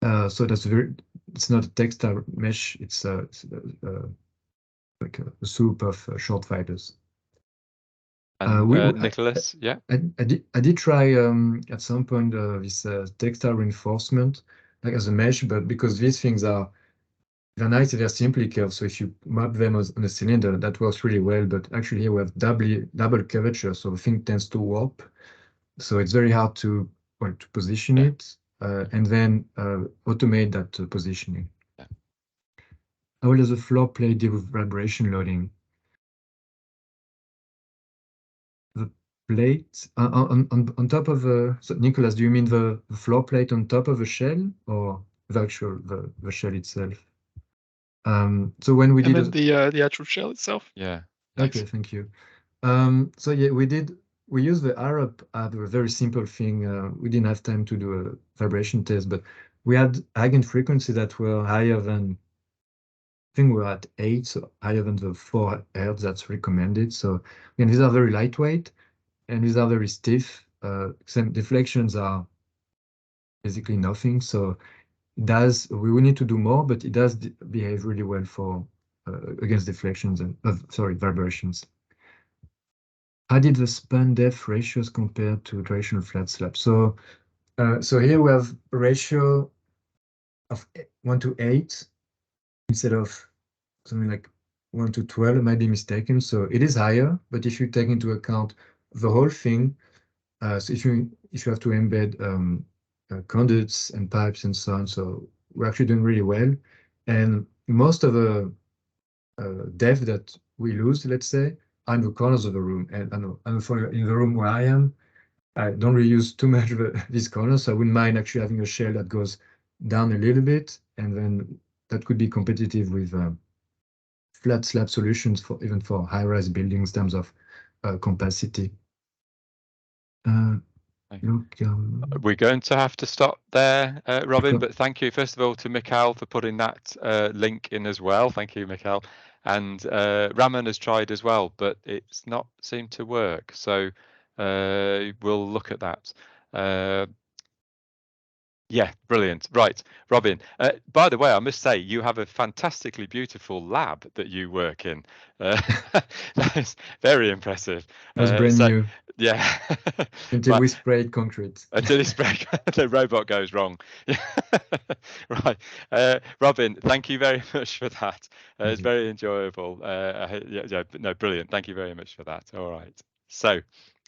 that's it's not a textile mesh. It's like a soup of short fibers. And Nicholas, yeah. I did try at some point this textile reinforcement, like as a mesh, but because these things they're nice, they're simply curved. So if you map them on a cylinder, that works really well. But actually here we have double curvature, so the thing tends to warp. So it's very hard to position it and then automate that positioning. Yeah. How does the floor plate deal with vibration loading? The plate on top of so Nicholas, do you mean the floor plate on top of the shell or the actual the shell itself? So when we did the actual shell itself. Yeah. Okay, thank you. So yeah, we used the Arab app, a very simple thing. We didn't have time to do a vibration test, but we had eigenfrequency that were higher than, I think we're at 8, so higher than the 4 Hz that's recommended. So again, these are very lightweight and these are very stiff. Some deflections are basically nothing. So we will need to do more, but it does behave really well for against deflections and vibrations. How did the span depth ratios compare to traditional flat slab? So here we have a ratio of 1 to 8 instead of something like 1 to 12. It might be mistaken. So it is higher, but if you take into account the whole thing, so if you have to embed conduits and pipes and so on, so we're actually doing really well. And most of the depth that we lose, let's say, are in the corners of the room. And I know in the room where I am, I don't really use too much of these corners, so I wouldn't mind actually having a shell that goes down a little bit, and then that could be competitive with flat slab solutions even for high-rise buildings in terms of capacity. We're going to have to stop there, Robin, but thank you first of all to Mikhail for putting that link in as well. Thank you, Mikhail. And Raman has tried as well, but it's not seemed to work. So we'll look at that. Yeah, brilliant. Right, Robin. By the way, I must say you have a fantastically beautiful lab that you work in. That is very impressive. That's brand new. Yeah. Until we sprayed concrete. Until he sprayed, the robot goes wrong. Right. Robin, thank you very much for that. It's very enjoyable. Yeah, no, brilliant. Thank you very much for that. All right. So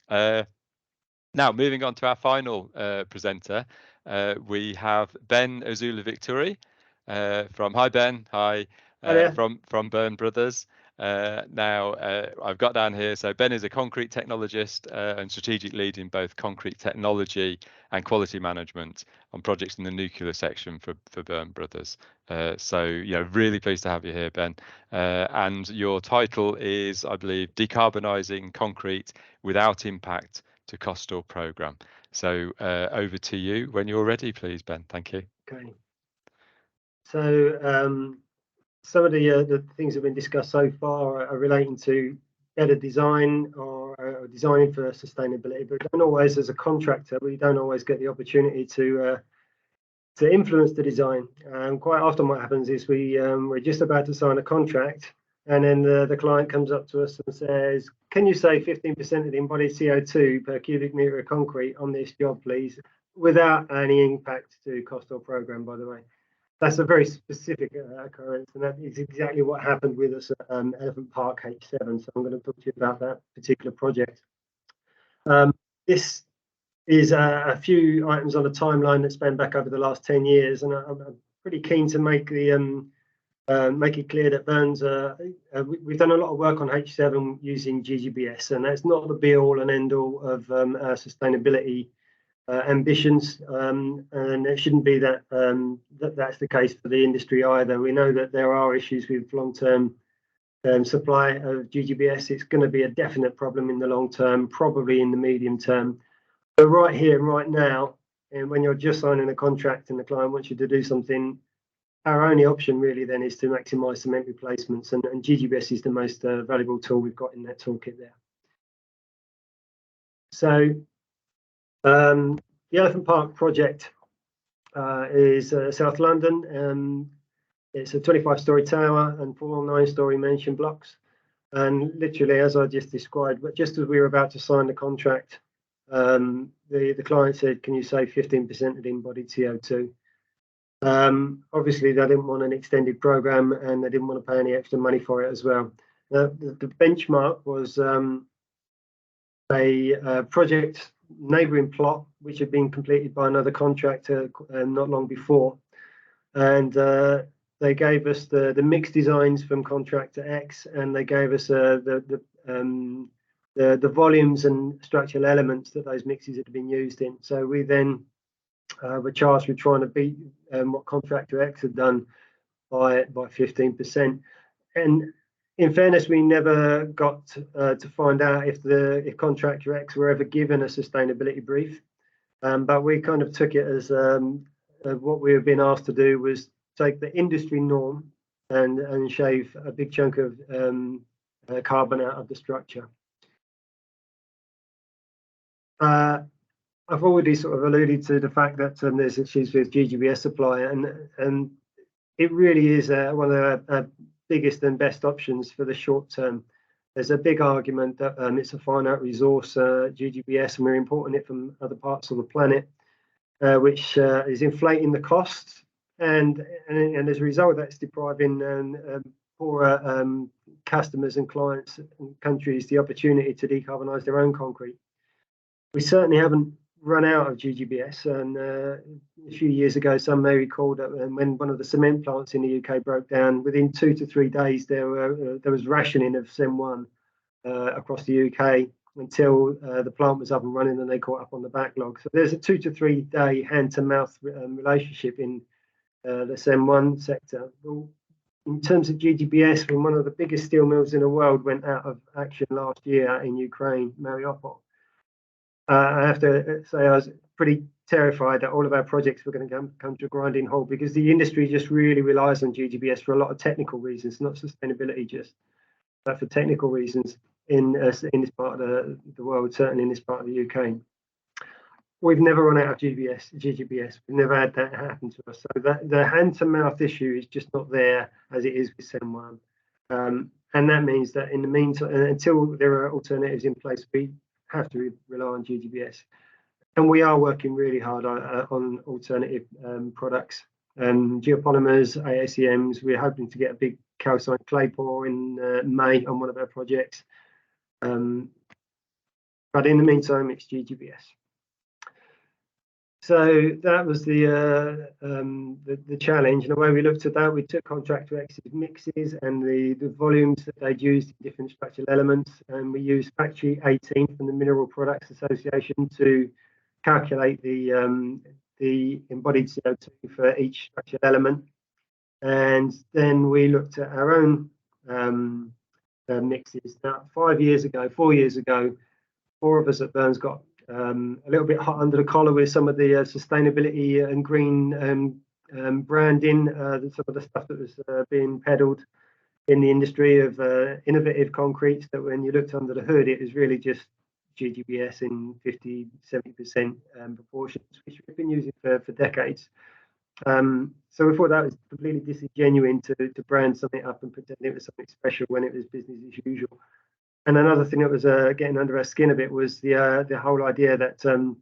now moving on to our final presenter, we have Ben Azoula-Victory from, hi Ben, hi, from Byrne Bros. Now I've got down here, so Ben is a concrete technologist and strategic lead in both concrete technology and quality management on projects in the nuclear section for Byrne Bros. So yeah, really pleased to have you here, Ben. And your title is, I believe, Decarbonising Concrete Without Impact to Cost or Programme. So over to you when you're ready, please, Ben. Thank you. Okay. So some of the things that have been discussed so far are relating to better design or designing for sustainability, but don't always, as a contractor, we don't always get the opportunity to influence the design. Quite often what happens is we're just about to sign a contract, and then the client comes up to us and says, can you save 15% of the embodied CO2 per cubic metre of concrete on this job, please, without any impact to cost or programme, by the way. That's a very specific occurrence, and that is exactly what happened with us at Elephant Park H7. So I'm going to talk to you about that particular project. This is a few items on a timeline that span back over the last 10 years, and I'm pretty keen to make it clear that Byrne's we've done a lot of work on H7 using GGBS, and that's not the be all and end all of our sustainability ambitions, and it shouldn't be that that's the case for the industry either. We know that there are issues with long-term supply of GGBS. It's going to be a definite problem in the long term, probably in the medium term. But right here and right now, and when you're just signing a contract and the client wants you to do something, our only option really then is to maximise cement replacements, and GGBS is the most valuable tool we've got in that toolkit there. So the Elephant Park project is South London. It's a 25-storey tower and 4 9-storey mansion blocks. And literally, as I just described, but just as we were about to sign the contract, the client said, can you save 15% of the embodied CO2? Obviously, they didn't want an extended programme, and they didn't want to pay any extra money for it as well. Now, the benchmark was a project neighbouring plot, which had been completed by another contractor not long before, and they gave us the mixed designs from contractor X, and they gave us the volumes and structural elements that those mixes had been used in. So we then were charged with trying to beat what contractor X had done by 15%. And in fairness, we never got to find out if contractor X were ever given a sustainability brief, but we kind of took it as what we have been asked to do was take the industry norm and shave a big chunk of carbon out of the structure. I've already sort of alluded to the fact that there's issues with GGBS supply, and it really is one of the biggest and best options for the short term. There's a big argument that it's a finite resource, GGBS, and we're importing it from other parts of the planet, which is inflating the costs, and as a result, that's depriving poorer customers and clients and countries the opportunity to decarbonise their own concrete. We certainly haven't run out of GGBS, and a few years ago, some may recall that when one of the cement plants in the UK broke down, within 2 to 3 days there was rationing of CEM1 across the UK until the plant was up and running and they caught up on the backlog. So there's a 2 to 3 day hand-to-mouth relationship in the CEM1 sector. Well, in terms of GGBS, when one of the biggest steel mills in the world went out of action last year in Ukraine, Mariupol, I have to say I was pretty terrified that all of our projects were going to come to a grinding halt, because the industry just really relies on GGBS for a lot of technical reasons, not sustainability just, but for technical reasons in this part of the world, certainly in this part of the UK. We've never run out of GGBS. We've never had that happen to us. So that the hand-to-mouth issue is just not there as it is with CEM1. And that means that in the meantime, until there are alternatives in place, we have to rely on GGBS. And we are working really hard on alternative products. Geopolymers, AACMs, we're hoping to get a big calcined clay pour in May on one of our projects. But in the meantime, it's GGBS. So that was the challenge. And the way we looked at that, we took contract exit mixes and the volumes that they'd used in different structural elements, and we used Factory 18 from the Mineral Products Association to calculate the embodied CO2 for each structural element. And then we looked at our own mixes. Now, 4 years ago, 4 of us at Byrne's got a little bit hot under the collar with some of the sustainability and green branding, some of the stuff that was being peddled in the industry of innovative concretes, that when you looked under the hood, it was really just GGBS in 50-70% proportions, which we've been using for decades. So we thought that was completely disingenuous to brand something up and pretend it was something special when it was business as usual. And another thing that was getting under our skin a bit was the whole idea that the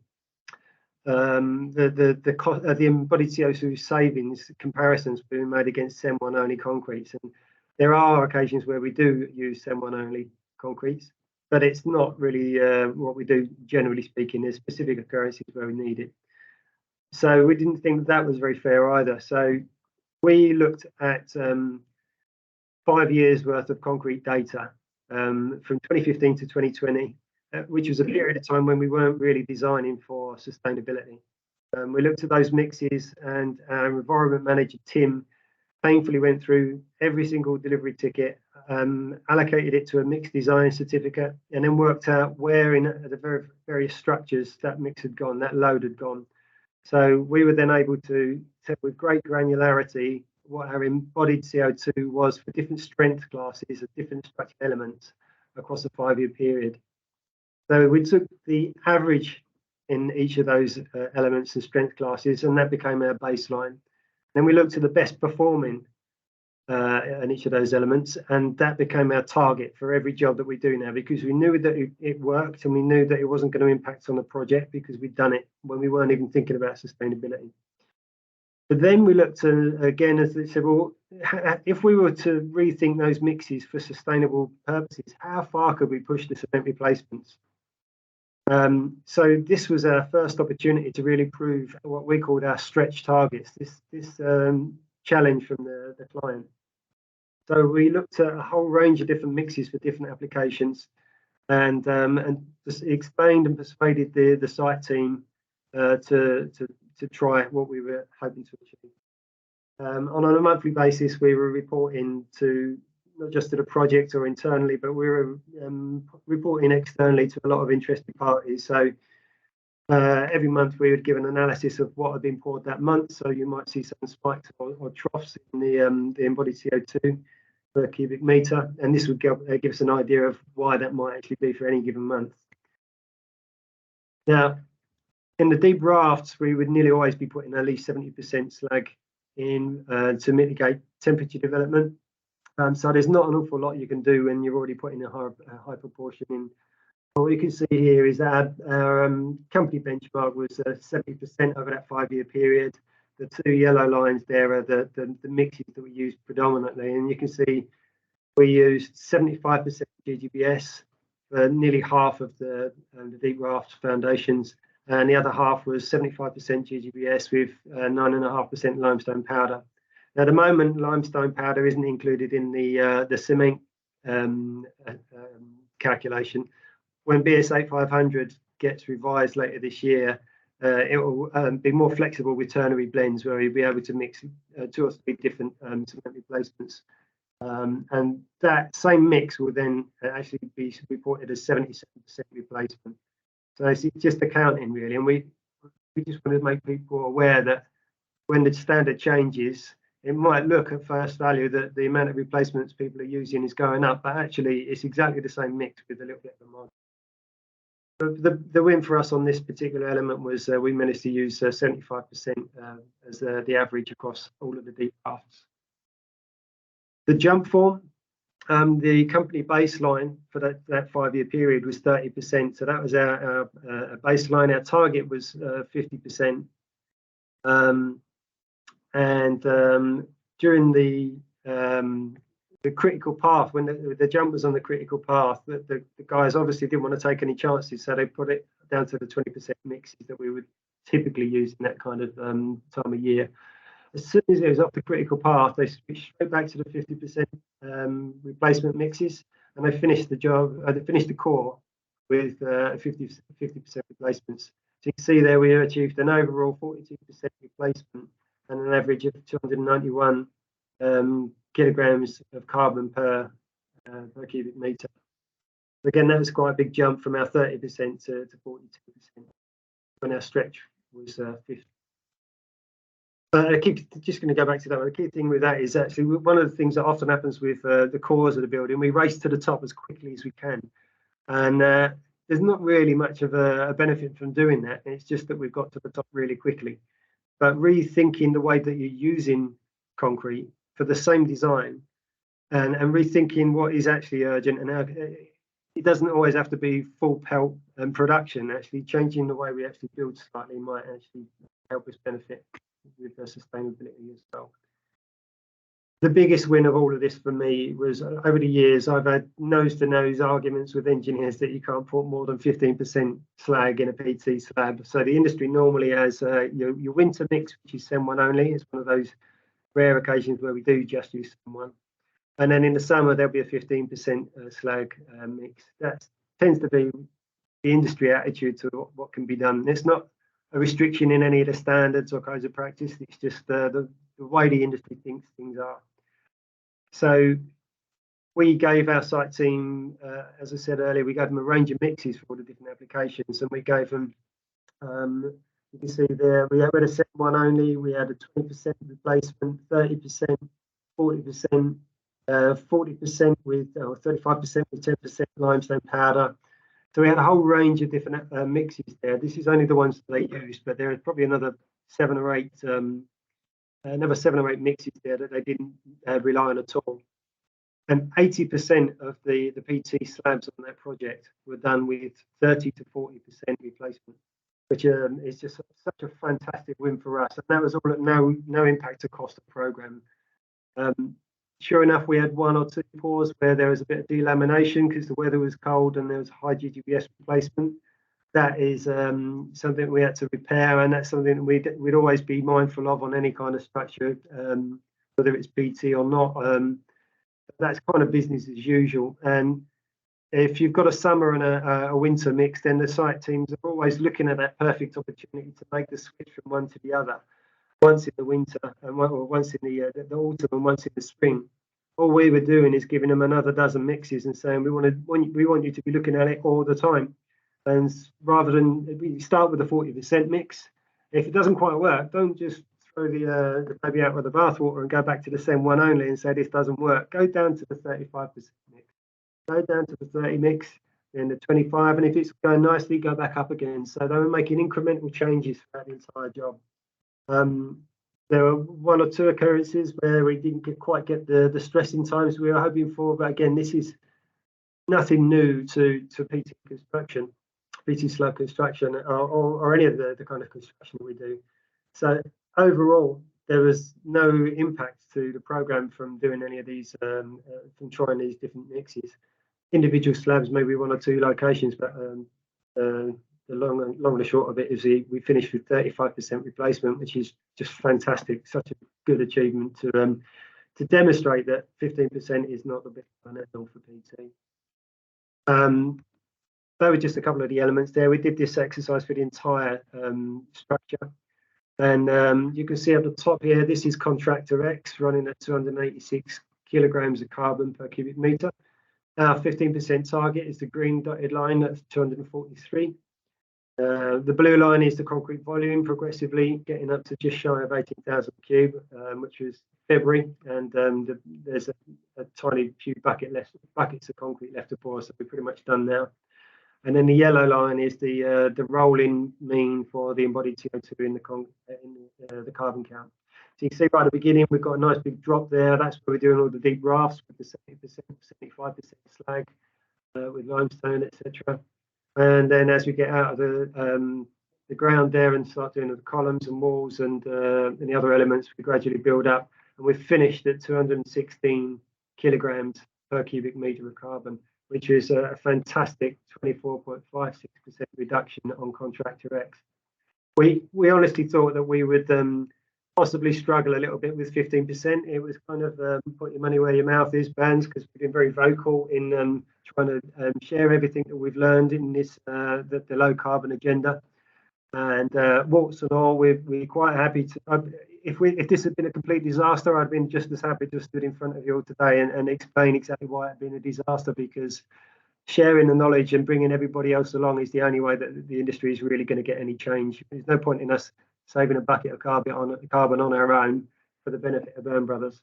embodied CO2 savings comparisons being made against CEM1 only concretes. And there are occasions where we do use CEM1 only concretes, but it's not really what we do generally speaking. There's specific occurrences where we need it. So we didn't think that was very fair either. So we looked at 5 years worth of concrete data from 2015 to 2020, which was a period of time when we weren't really designing for sustainability. We looked at those mixes, and our environment manager, Tim, painfully went through every single delivery ticket, allocated it to a mix design certificate, and then worked out where in the various structures that mix had gone, that load had gone. So we were then able to tell with great granularity what our embodied CO2 was for different strength classes of different structural elements across a 5-year period. So we took the average in each of those elements and strength classes, and that became our baseline. Then we looked at the best performing in each of those elements, and that became our target for every job that we do now, because we knew that it worked, and we knew that it wasn't going to impact on the project because we'd done it when we weren't even thinking about sustainability. But then we looked at, again, as they said, well, if we were to rethink those mixes for sustainable purposes, how far could we push the cement replacements? So this was our first opportunity to really prove what we called our stretch targets, this challenge from the client. So we looked at a whole range of different mixes for different applications, and just explained and persuaded the site team to try what we were hoping to achieve. On a monthly basis, we were reporting to not just to the project or internally, but we were reporting externally to a lot of interested parties. So Every month we would give an analysis of what had been poured that month. So you might see some spikes or troughs in the embodied CO2 per cubic meter, and this would give us an idea of why that might actually be for any given month. Now, in the deep rafts, we would nearly always be putting at least 70% slag in to mitigate temperature development. So there's not an awful lot you can do when you're already putting a high proportion in. What you can see here is that our company benchmark was 70% over that 5-year period. The 2 yellow lines there are the mixes that we used predominantly, and you can see we used 75% GGBS for nearly half of the deep raft foundations, and the other half was 75% GGBS with 9.5% limestone powder. Now, at the moment, limestone powder isn't included in the cement calculation. When BS 8500 gets revised later this year, it will be more flexible with ternary blends, where you'll be able to mix 2 or 3 different cement replacements. And that same mix will then actually be reported as 77% replacement. So it's just accounting, really. And we just want to make people aware that when the standard changes, it might look at first value that the amount of replacements people are using is going up, but actually it's exactly the same mix with a little bit of a margin. The win for us on this particular element was we managed to use 75% as the average across all of the deep rafts. The jump form, the company baseline for that 5-year period was 30%. So that was our baseline. Our target was 50%. During the critical path, when the jump was on the critical path, the guys obviously didn't want to take any chances, so they put it down to the 20% mixes that we would typically use in that kind of time of year. As soon as it was up the critical path, they switched straight back to the 50% replacement mixes, and they finished the job. They finished the core with 50% replacements. So you can see there we achieved an overall 42% replacement and an average of 291 kilograms of carbon per cubic meter. Again, that was quite a big jump from our 30% to 42% when our stretch was 50. I keep just going to go back to that. The key thing with that is actually one of the things that often happens with the cores of the building. We race to the top as quickly as we can, and there's not really much of a benefit from doing that. It's just that we've got to the top really quickly. But rethinking the way that you're using concrete for the same design, and rethinking what is actually urgent, and it doesn't always have to be full pelt and production. Actually, changing the way we actually build slightly might actually help us benefit with sustainability as well. The biggest win of all of this for me was over the years I've had nose-to-nose arguments with engineers that you can't put more than 15% slag in a PT slab. So the industry normally has your winter mix, which is SEM1 only. It's one of those rare occasions where we do just use SEM1. And then in the summer there'll be a 15% slag mix. That tends to be the industry attitude to what can be done. It's not a restriction in any of the standards or codes of practice. It's just the way the industry thinks things are. So we gave our site team, as I said earlier, we gave them a range of mixes for all the different applications, and we gave them, you can see there, we had a SEM1 only, we had a 20% replacement, 30%, 40%, 40% with, or 35% with 10% limestone powder. So we had a whole range of different mixes there. This is only the ones that they used, but there is probably another 7 or 8 mixes there that they didn't rely on at all. And 80% of the PT slabs on that project were done with 30 to 40% replacement, which is just such a fantastic win for us. And that was all at no impact to cost of program. Sure enough, we had 1 or 2 pours where there was a bit of delamination because the weather was cold and there was high GGBS replacement. That is something we had to repair, and that's something we'd always be mindful of on any kind of structure, whether it's PT or not. That's kind of business as usual. And if you've got a summer and a winter mix, then the site teams are always looking at that perfect opportunity to make the switch from one to the other. Once in the winter, and once in the autumn, and once in the spring. All we were doing is giving them another dozen mixes and saying we want you to be looking at it all the time. And rather than we start with a 40% mix, if it doesn't quite work, don't just throw the baby out with the bathwater and go back to the same one only and say this doesn't work. Go down to the 35% mix, go down to the 30 mix, then the 25, and if it's going nicely, go back up again. So they were making incremental changes throughout the entire job. There were one or two occurrences where we didn't quite get the stressing times we were hoping for, but again, this is nothing new to PT construction, PT slab construction, or any of the kind of construction we do. So overall, there was no impact to the program from doing any of these, from trying these different mixes. Individual slabs, maybe one or two locations, but the long and the short of it is we finished with 35% replacement, which is just fantastic. Such a good achievement to demonstrate that 15% is not the best all for PT. They were just a couple of the elements there. We did this exercise for the entire structure. And you can see at the top here, this is contractor X running at 286 kilograms of carbon per cubic meter. Our 15% target is the green dotted line, that's 243. The blue line is the concrete volume, progressively getting up to just shy of 18,000 cube, which was February, and there's a tiny few buckets of concrete left to pour, so we're pretty much done now. And then the yellow line is the rolling mean for the embodied CO2 in the carbon count. So you can see right at the beginning, we've got a nice big drop there. That's where we're doing all the deep rafts with the 70%, 75% slag with limestone, etc. And then as we get out of the ground there and start doing the columns and walls and the other elements, we gradually build up, and we've finished at 216 kilograms per cubic meter of carbon, which is a fantastic 24.56% reduction on contractor X. We honestly thought that we would possibly struggle a little bit with 15%. It was kind of put your money where your mouth is, bands, because we've been very vocal in trying to share everything that we've learned in this the low carbon agenda. And warts and all, we're quite happy to. If this had been a complete disaster, I'd been just as happy to stood in front of you all today and explain exactly why it had been a disaster, because sharing the knowledge and bringing everybody else along is the only way that the industry is really going to get any change. There's no point in us saving a bucket of carbon on our own for the benefit of Byrne Brothers.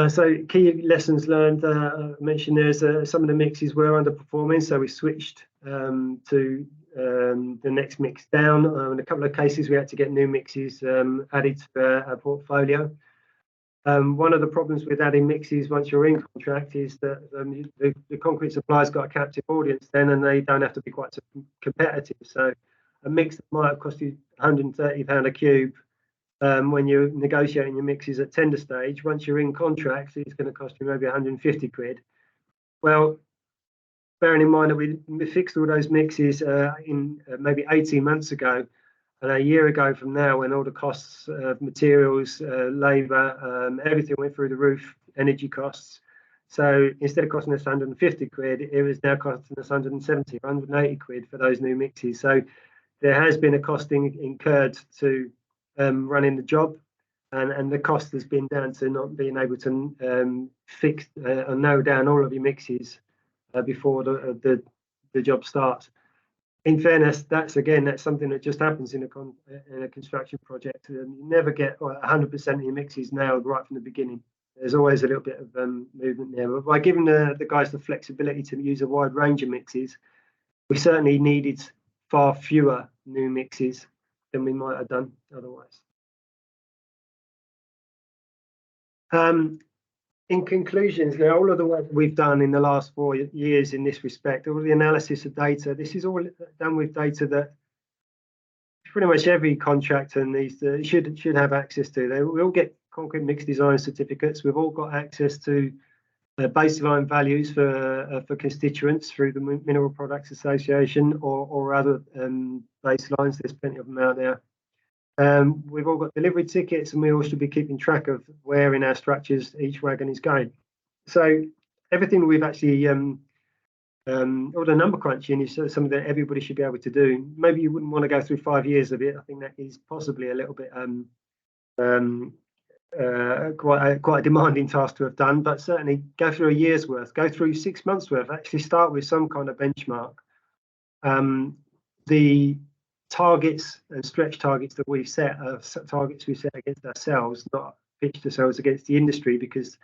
So key lessons learned, I mentioned there's some of the mixes were underperforming, so we switched to the next mix down. In a couple of cases, we had to get new mixes added to our portfolio. One of the problems with adding mixes once you're in contract is that the concrete supplier's got a captive audience then, and they don't have to be quite so competitive. So a mix that might have cost you £130 a cube when you're negotiating your mixes at tender stage, once you're in contract, it's going to cost you maybe 150 quid. Well, bearing in mind that we fixed all those mixes in maybe 18 months ago, and a year ago from now, when all the costs of materials, labour, everything went through the roof, energy costs. So instead of costing us 150 quid, it was now costing us 170, 180 quid for those new mixes. So there has been a costing incurred to running the job, and the cost has been down to not being able to fix and narrow down all of your mixes before the job starts. In fairness, that's something that just happens in a construction project. You never get 100% of your mixes nailed right from the beginning. There's always a little bit of movement there. But by giving the guys the flexibility to use a wide range of mixes, we certainly needed far fewer new mixes than we might have done otherwise. In conclusions, all of the work we've done in the last 4 years in this respect, all the analysis of data, this is all done with data that pretty much every contractor should have access to. We all get concrete mix design certificates. We've all got access to baseline values for constituents through the Mineral Products Association or other baselines. There's plenty of them out there. We've all got delivery tickets, and we all should be keeping track of where in our structures each wagon is going. So everything we've actually, all the number crunching is something that everybody should be able to do. Maybe you wouldn't want to go through 5 years of it. I think that is possibly a little bit quite a demanding task to have done, but certainly go through a year's worth, go through 6 months worth, actually start with some kind of benchmark. The targets and stretch targets that we've set are targets we set against ourselves, not pitched ourselves against the industry, because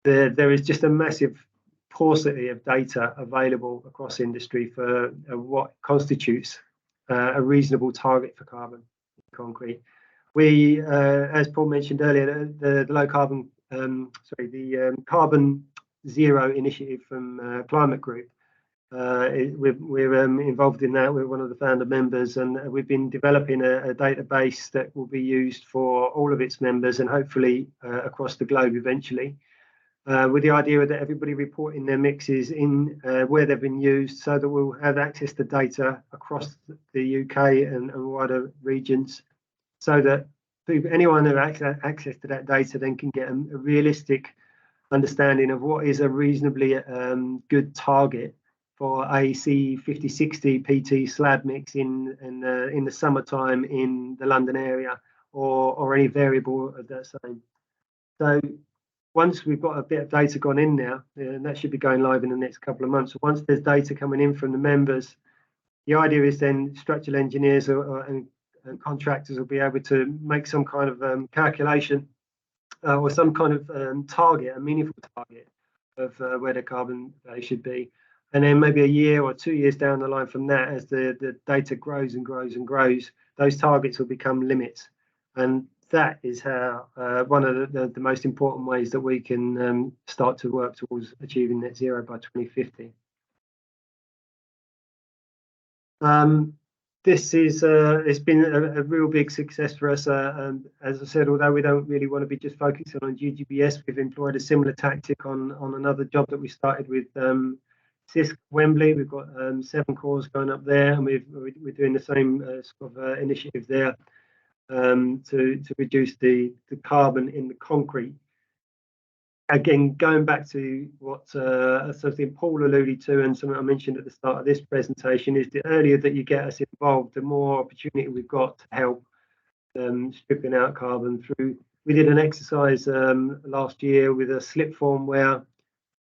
there is just a massive paucity of data available across industry for what constitutes a reasonable target for carbon in concrete. We, as Paul mentioned earlier, the low carbon, the Carbon Zero initiative from Climate Group. We're involved in that. We're one of the founder members, and we've been developing a database that will be used for all of its members and hopefully across the globe eventually, with the idea that everybody reporting their mixes in where they've been used, so that we'll have access to data across the UK and wider regions, so that anyone who has access to that data then can get a realistic understanding of what is a reasonably good target for a C50-60 PT slab mix in the summertime in the London area, or any variable of that same. So once we've got a bit of data gone in now, and that should be going live in the next couple of months, once there's data coming in from the members, the idea is then structural engineers and contractors will be able to make some kind of calculation or some kind of target, a meaningful target of where the carbon value should be. And then maybe a year or 2 years down the line from that, as the data grows and grows and grows, those targets will become limits. And that is how one of the most important ways that we can start to work towards achieving net zero by 2050. This is it's been a real big success for us. As I said, although we don't really want to be just focusing on GGBS, we've employed a similar tactic on another job that we started with CISC Wembley. We've got 7 cores going up there, and we're doing the same sort of initiative there to reduce the carbon in the concrete. Again, going back to what something Paul alluded to and something I mentioned at the start of this presentation, is the earlier that you get us involved, the more opportunity we've got to help stripping out carbon through. We did an exercise last year with a slip form where,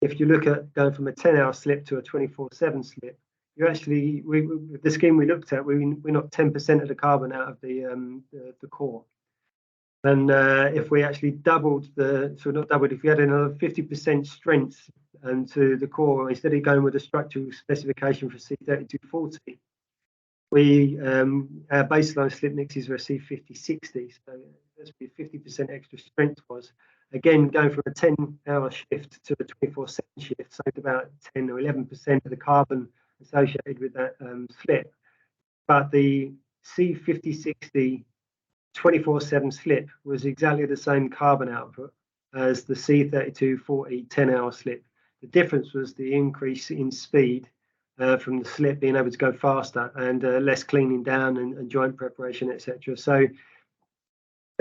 if you look at going from a 10-hour slip to a 24/7 slip, you actually, the scheme we looked at, we knocked 10% of the carbon out of the core. And if we actually doubled if we had another 50% strength to the core, instead of going with a structural specification for C3240, our baseline slip mixes were C50-60, so that's what 50% extra strength was. Again, going from a 10-hour shift to a 24/7 shift saved about 10 or 11% of the carbon associated with that slip. But the C50-60 24/7 slip was exactly the same carbon output as the C3240 10-hour slip. The difference was the increase in speed from the slip being able to go faster and less cleaning down and joint preparation, etc. So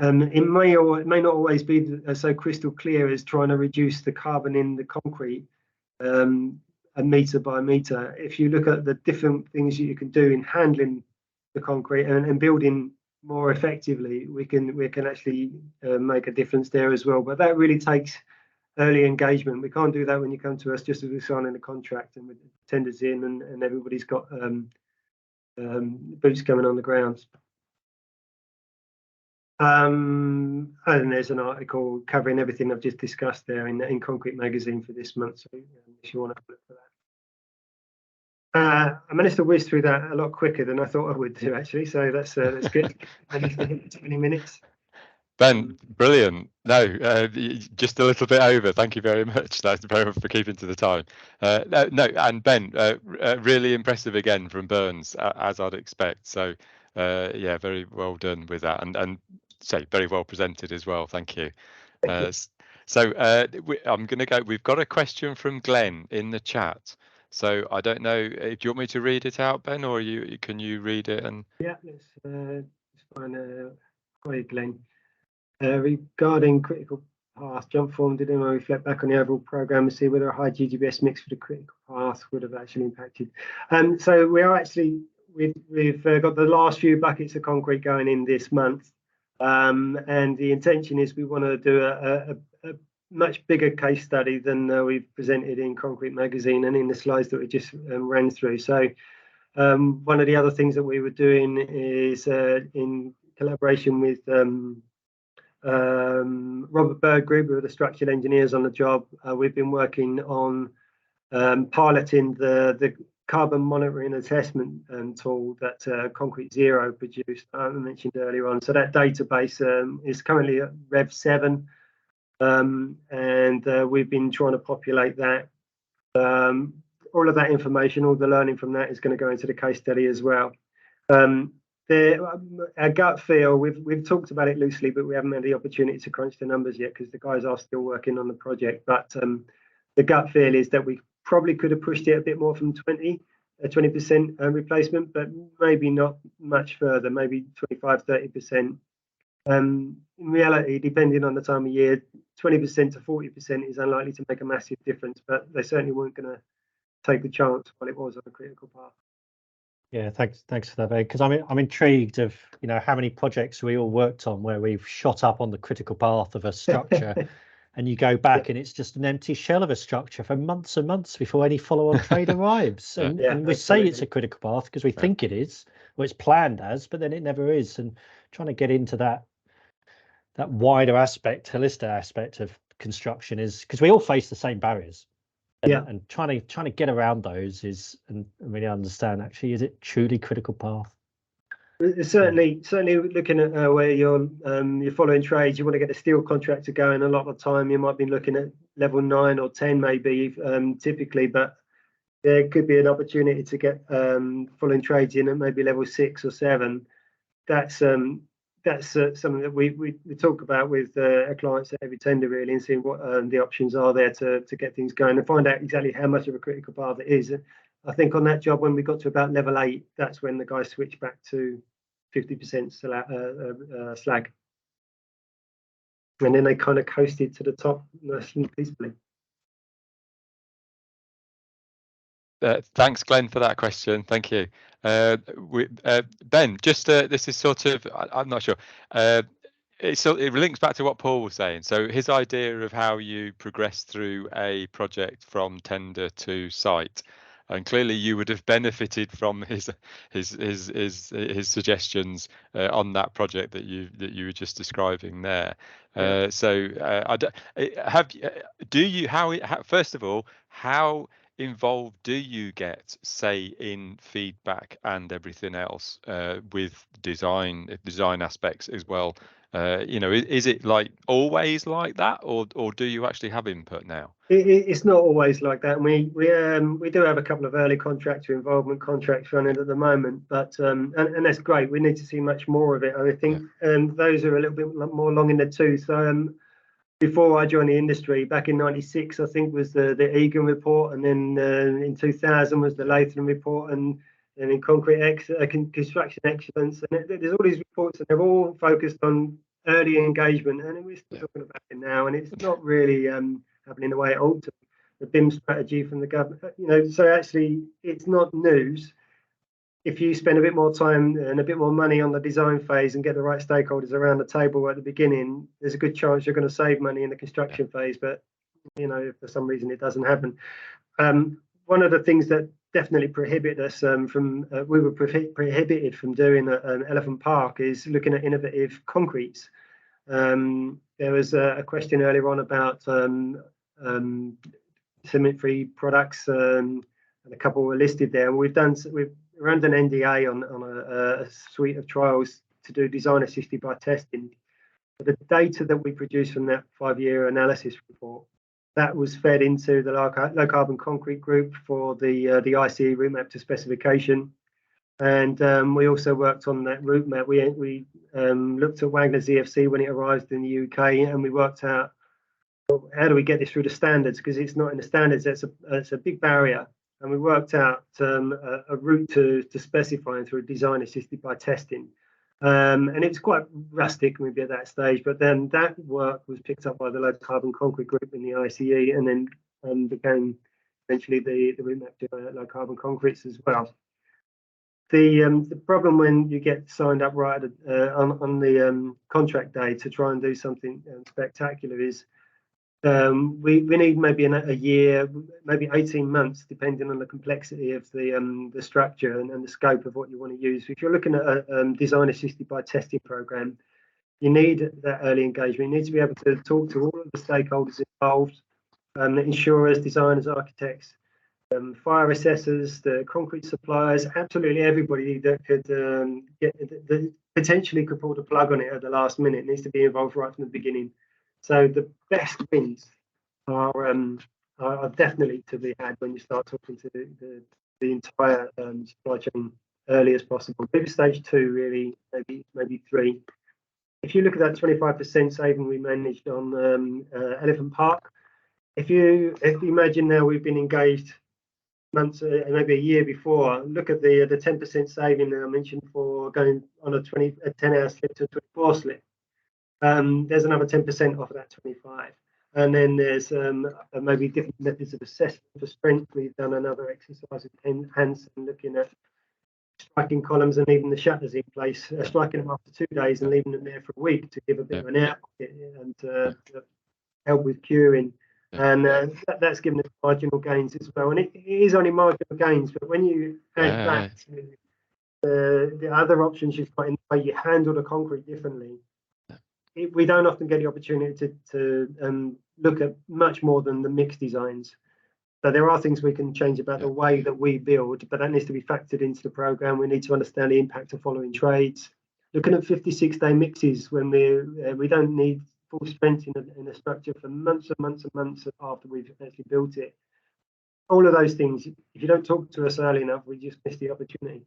it may not always be so crystal clear as trying to reduce the carbon in the concrete a metre by metre. If you look at the different things that you can do in handling the concrete and building more effectively, we can actually make a difference there as well. But that really takes early engagement. We can't do that when you come to us just as we're signing a contract and with tenders in and everybody's got boots coming on the ground. And there's an article covering everything I've just discussed there in Concrete Magazine for this month, so if you want to look for that. I managed to whiz through that a lot quicker than I thought I would do, actually, so that's good. 20 minutes. Ben, brilliant. No, just a little bit over. Thank you very much. That's very much for keeping to the time. No, and Ben, really impressive again from Byrne's, as I'd expect. So, yeah, very well done with that, and say very well presented as well. Thank you. So I'm going to go. We've got a question from Glenn in the chat. So I don't know. Do you want me to read it out, Ben, or can you read it? And yeah, let's find Glenn. Regarding critical path jump form, did anyone reflect back on the overall program and see whether a high GGBS mix for the critical path would have actually impacted? So we are actually we've got the last few buckets of concrete going in this month. And the intention is we want to do a much bigger case study than we've presented in Concrete Magazine and in the slides that we just ran through. So one of the other things that we were doing is in collaboration with Robert Bird Group, who are the structural engineers on the job. We've been working on piloting the carbon monitoring assessment tool that Concrete Zero produced, I mentioned earlier on. So that database is currently at Rev 7, and we've been trying to populate that. All of that information, all the learning from that is going to go into the case study as well. Our gut feel, we've talked about it loosely, but we haven't had the opportunity to crunch the numbers yet because the guys are still working on the project. But the gut feel is that we probably could have pushed it a bit more from 20% replacement, but maybe not much further, maybe 25, 30%. In reality, depending on the time of year, 20% to 40% is unlikely to make a massive difference, but they certainly weren't going to take the chance while it was on a critical path. Yeah, thanks for that, because I'm intrigued of how many projects we all worked on where we've shot up on the critical path of a structure, and you go back and it's just an empty shell of a structure for months and months before any follow-on trade arrives. And we say it's a critical path because we think it is, or it's planned as, but then it never is. And trying to get into that wider aspect, holistic aspect of construction is because we all face the same barriers. And trying to get around those is and really understand actually, is it truly critical path? Certainly looking at where you're following trades, you want to get a steel contractor going. A lot of the time you might be looking at level 9 or 10 maybe typically, but there could be an opportunity to get following trades in at maybe level 6 or 7. That's something that we talk about with our clients at every tender really, and seeing what the options are there to get things going and find out exactly how much of a critical path it is. I think on that job, when we got to about level 8, that's when the guys switched back to 50% slag, and then they kind of coasted to the top nice and peacefully. Thanks, Glenn, for that question. Thank you. Ben, just this is sort of, I'm not sure. It links back to what Paul was saying. So his idea of how you progress through a project from tender to site, and clearly you would have benefited from his suggestions on that project that you were just describing there. First of all, how involved do you get, say, in feedback and everything else with design aspects as well? Is it like always like that, or do you actually have input now? It's not always like that. We do have a couple of early contractor involvement contracts running at the moment, but and that's great. We need to see much more of it. I think those are a little bit more long in the tooth. Before I joined the industry, back in '96, I think was the Egan report, and then in 2000 was the Latham report, and in construction excellence. And there's all these reports, and they're all focused on early engagement, and we're still talking about it now, and it's not really happening the way it ought to. The BIM strategy from the government, so actually it's not news. If you spend a bit more time and a bit more money on the design phase and get the right stakeholders around the table at the beginning, there's a good chance you're going to save money in the construction phase. But if for some reason it doesn't happen, one of the things that definitely prohibit us we were prohibited from doing an Elephant Park is looking at innovative concretes. There was a question earlier on about cement-free products, and a couple were listed there. And we're under an NDA on a suite of trials to do design assisted by testing. The data that we produced from that 5-year analysis report, that was fed into the low carbon concrete group for the ICE route map to specification. And we also worked on that route map. We looked at Wagner's EFC when it arrived in the UK, and we worked out how do we get this through the standards, because it's not in the standards. It's a big barrier. And we worked out a route to specifying through design assisted by testing. And it's quite rustic maybe at that stage, but then that work was picked up by the low carbon concrete group in the ICE, and then became eventually the route map to low carbon concretes as well. The problem when you get signed up right on the contract day to try and do something spectacular is we need maybe a year, maybe 18 months, depending on the complexity of the structure and the scope of what you want to use. If you're looking at a design assisted by testing program, you need that early engagement. You need to be able to talk to all of the stakeholders involved, the insurers, designers, architects, fire assessors, the concrete suppliers, absolutely everybody that could that potentially could pull the plug on it at the last minute needs to be involved right from the beginning. So the best wins are definitely to be had when you start talking to the entire supply chain early as possible. Maybe stage 2, really, maybe 3. If you look at that 25% saving we managed on Elephant Park, if you imagine now we've been engaged months, maybe a year before, look at the 10% saving that I mentioned for going on a 10-hour slip to a 24 slip. There's another 10% off of that 25. And then there's maybe different methods of assessment for strength. We've done another exercise with Hansen looking at striking columns and leaving the shutters in place, striking them after 2 days and leaving them there for a week to give a bit of an out and help with curing. And that's given us marginal gains as well. And it is only marginal gains, but when you add that to the other options you've got in the way you handle the concrete differently, we don't often get the opportunity to look at much more than the mixed designs. So there are things we can change about the way that we build, but that needs to be factored into the program. We need to understand the impact of following trades. Looking at 56-day mixes when we don't need full strength in a structure for months and months and months after we've actually built it. All of those things, if you don't talk to us early enough, we just miss the opportunity.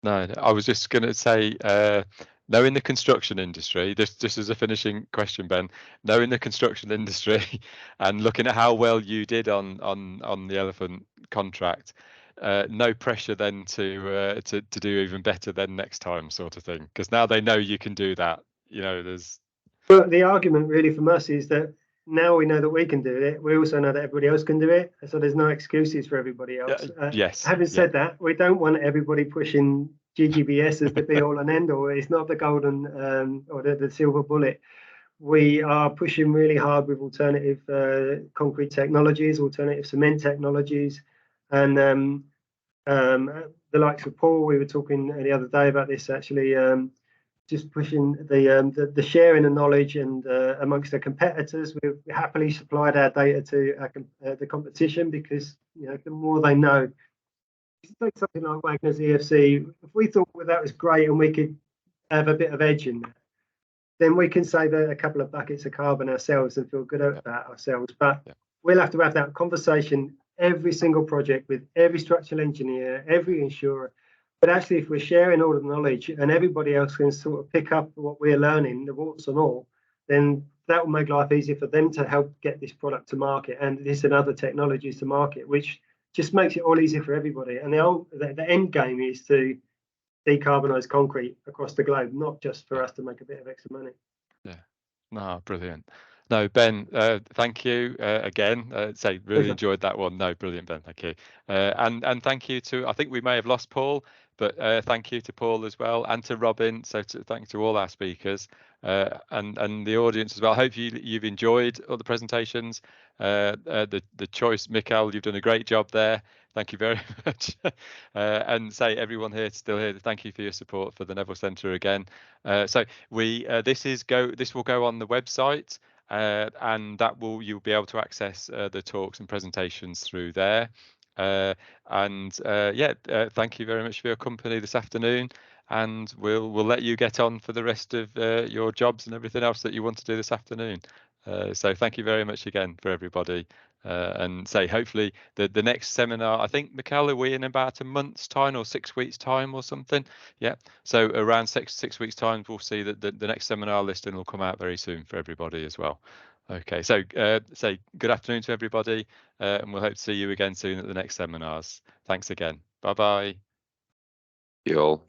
No, I was just going to say, knowing the construction industry, this is a finishing question, Ben. Knowing the construction industry and looking at how well you did on the Elephant contract, no pressure then to do even better than next time, sort of thing, because now they know you can do that. You know, there's. But the argument really from us is that now we know that we can do it. We also know that everybody else can do it, so there's no excuses for everybody else. Yes. Having said that, we don't want everybody pushing GGBS as the be all and end all. It's not the golden or the silver bullet. We are pushing really hard with alternative concrete technologies, alternative cement technologies, and the likes of Paul. We were talking the other day about this actually. Just pushing the sharing of knowledge and amongst the competitors. We've happily supplied our data to the competition because the more they know. Take something like Wagner's EFC. If we thought that was great and we could have a bit of edge in that, then we can save a couple of buckets of carbon ourselves and feel good about ourselves. But we'll have to have that conversation every single project with every structural engineer, every insurer. But actually, if we're sharing all the knowledge and everybody else can sort of pick up what we're learning, the warts and all, then that will make life easier for them to help get this product to market and this and other technologies to market, which just makes it all easier for everybody. And the end game is to decarbonise concrete across the globe, not just for us to make a bit of extra money. Yeah, no, brilliant. No, Ben, thank you again. Really enjoyed that one. No, brilliant, Ben. Thank you. And thank you to, I think we may have lost Paul, but thank you to Paul as well, and to Robin. So thanks to all our speakers and the audience as well. I hope you've enjoyed all the presentations. The choice, Mikhail, you've done a great job there. Thank you very much. And everyone here still here, thank you for your support for the Neville Centre again. So this will go on the website. And you'll be able to access the talks and presentations through there. Thank you very much for your company this afternoon, and we'll let you get on for the rest of your jobs and everything else that you want to do this afternoon. So thank you very much again for everybody. And hopefully the next seminar, I think, Mikhail, are we in about a month's time or 6 weeks time or something? Yeah. So around six weeks time, we'll see that the next seminar listing will come out very soon for everybody as well. Okay. So good afternoon to everybody, and we'll hope to see you again soon at the next seminars. Thanks again. Bye bye. You all.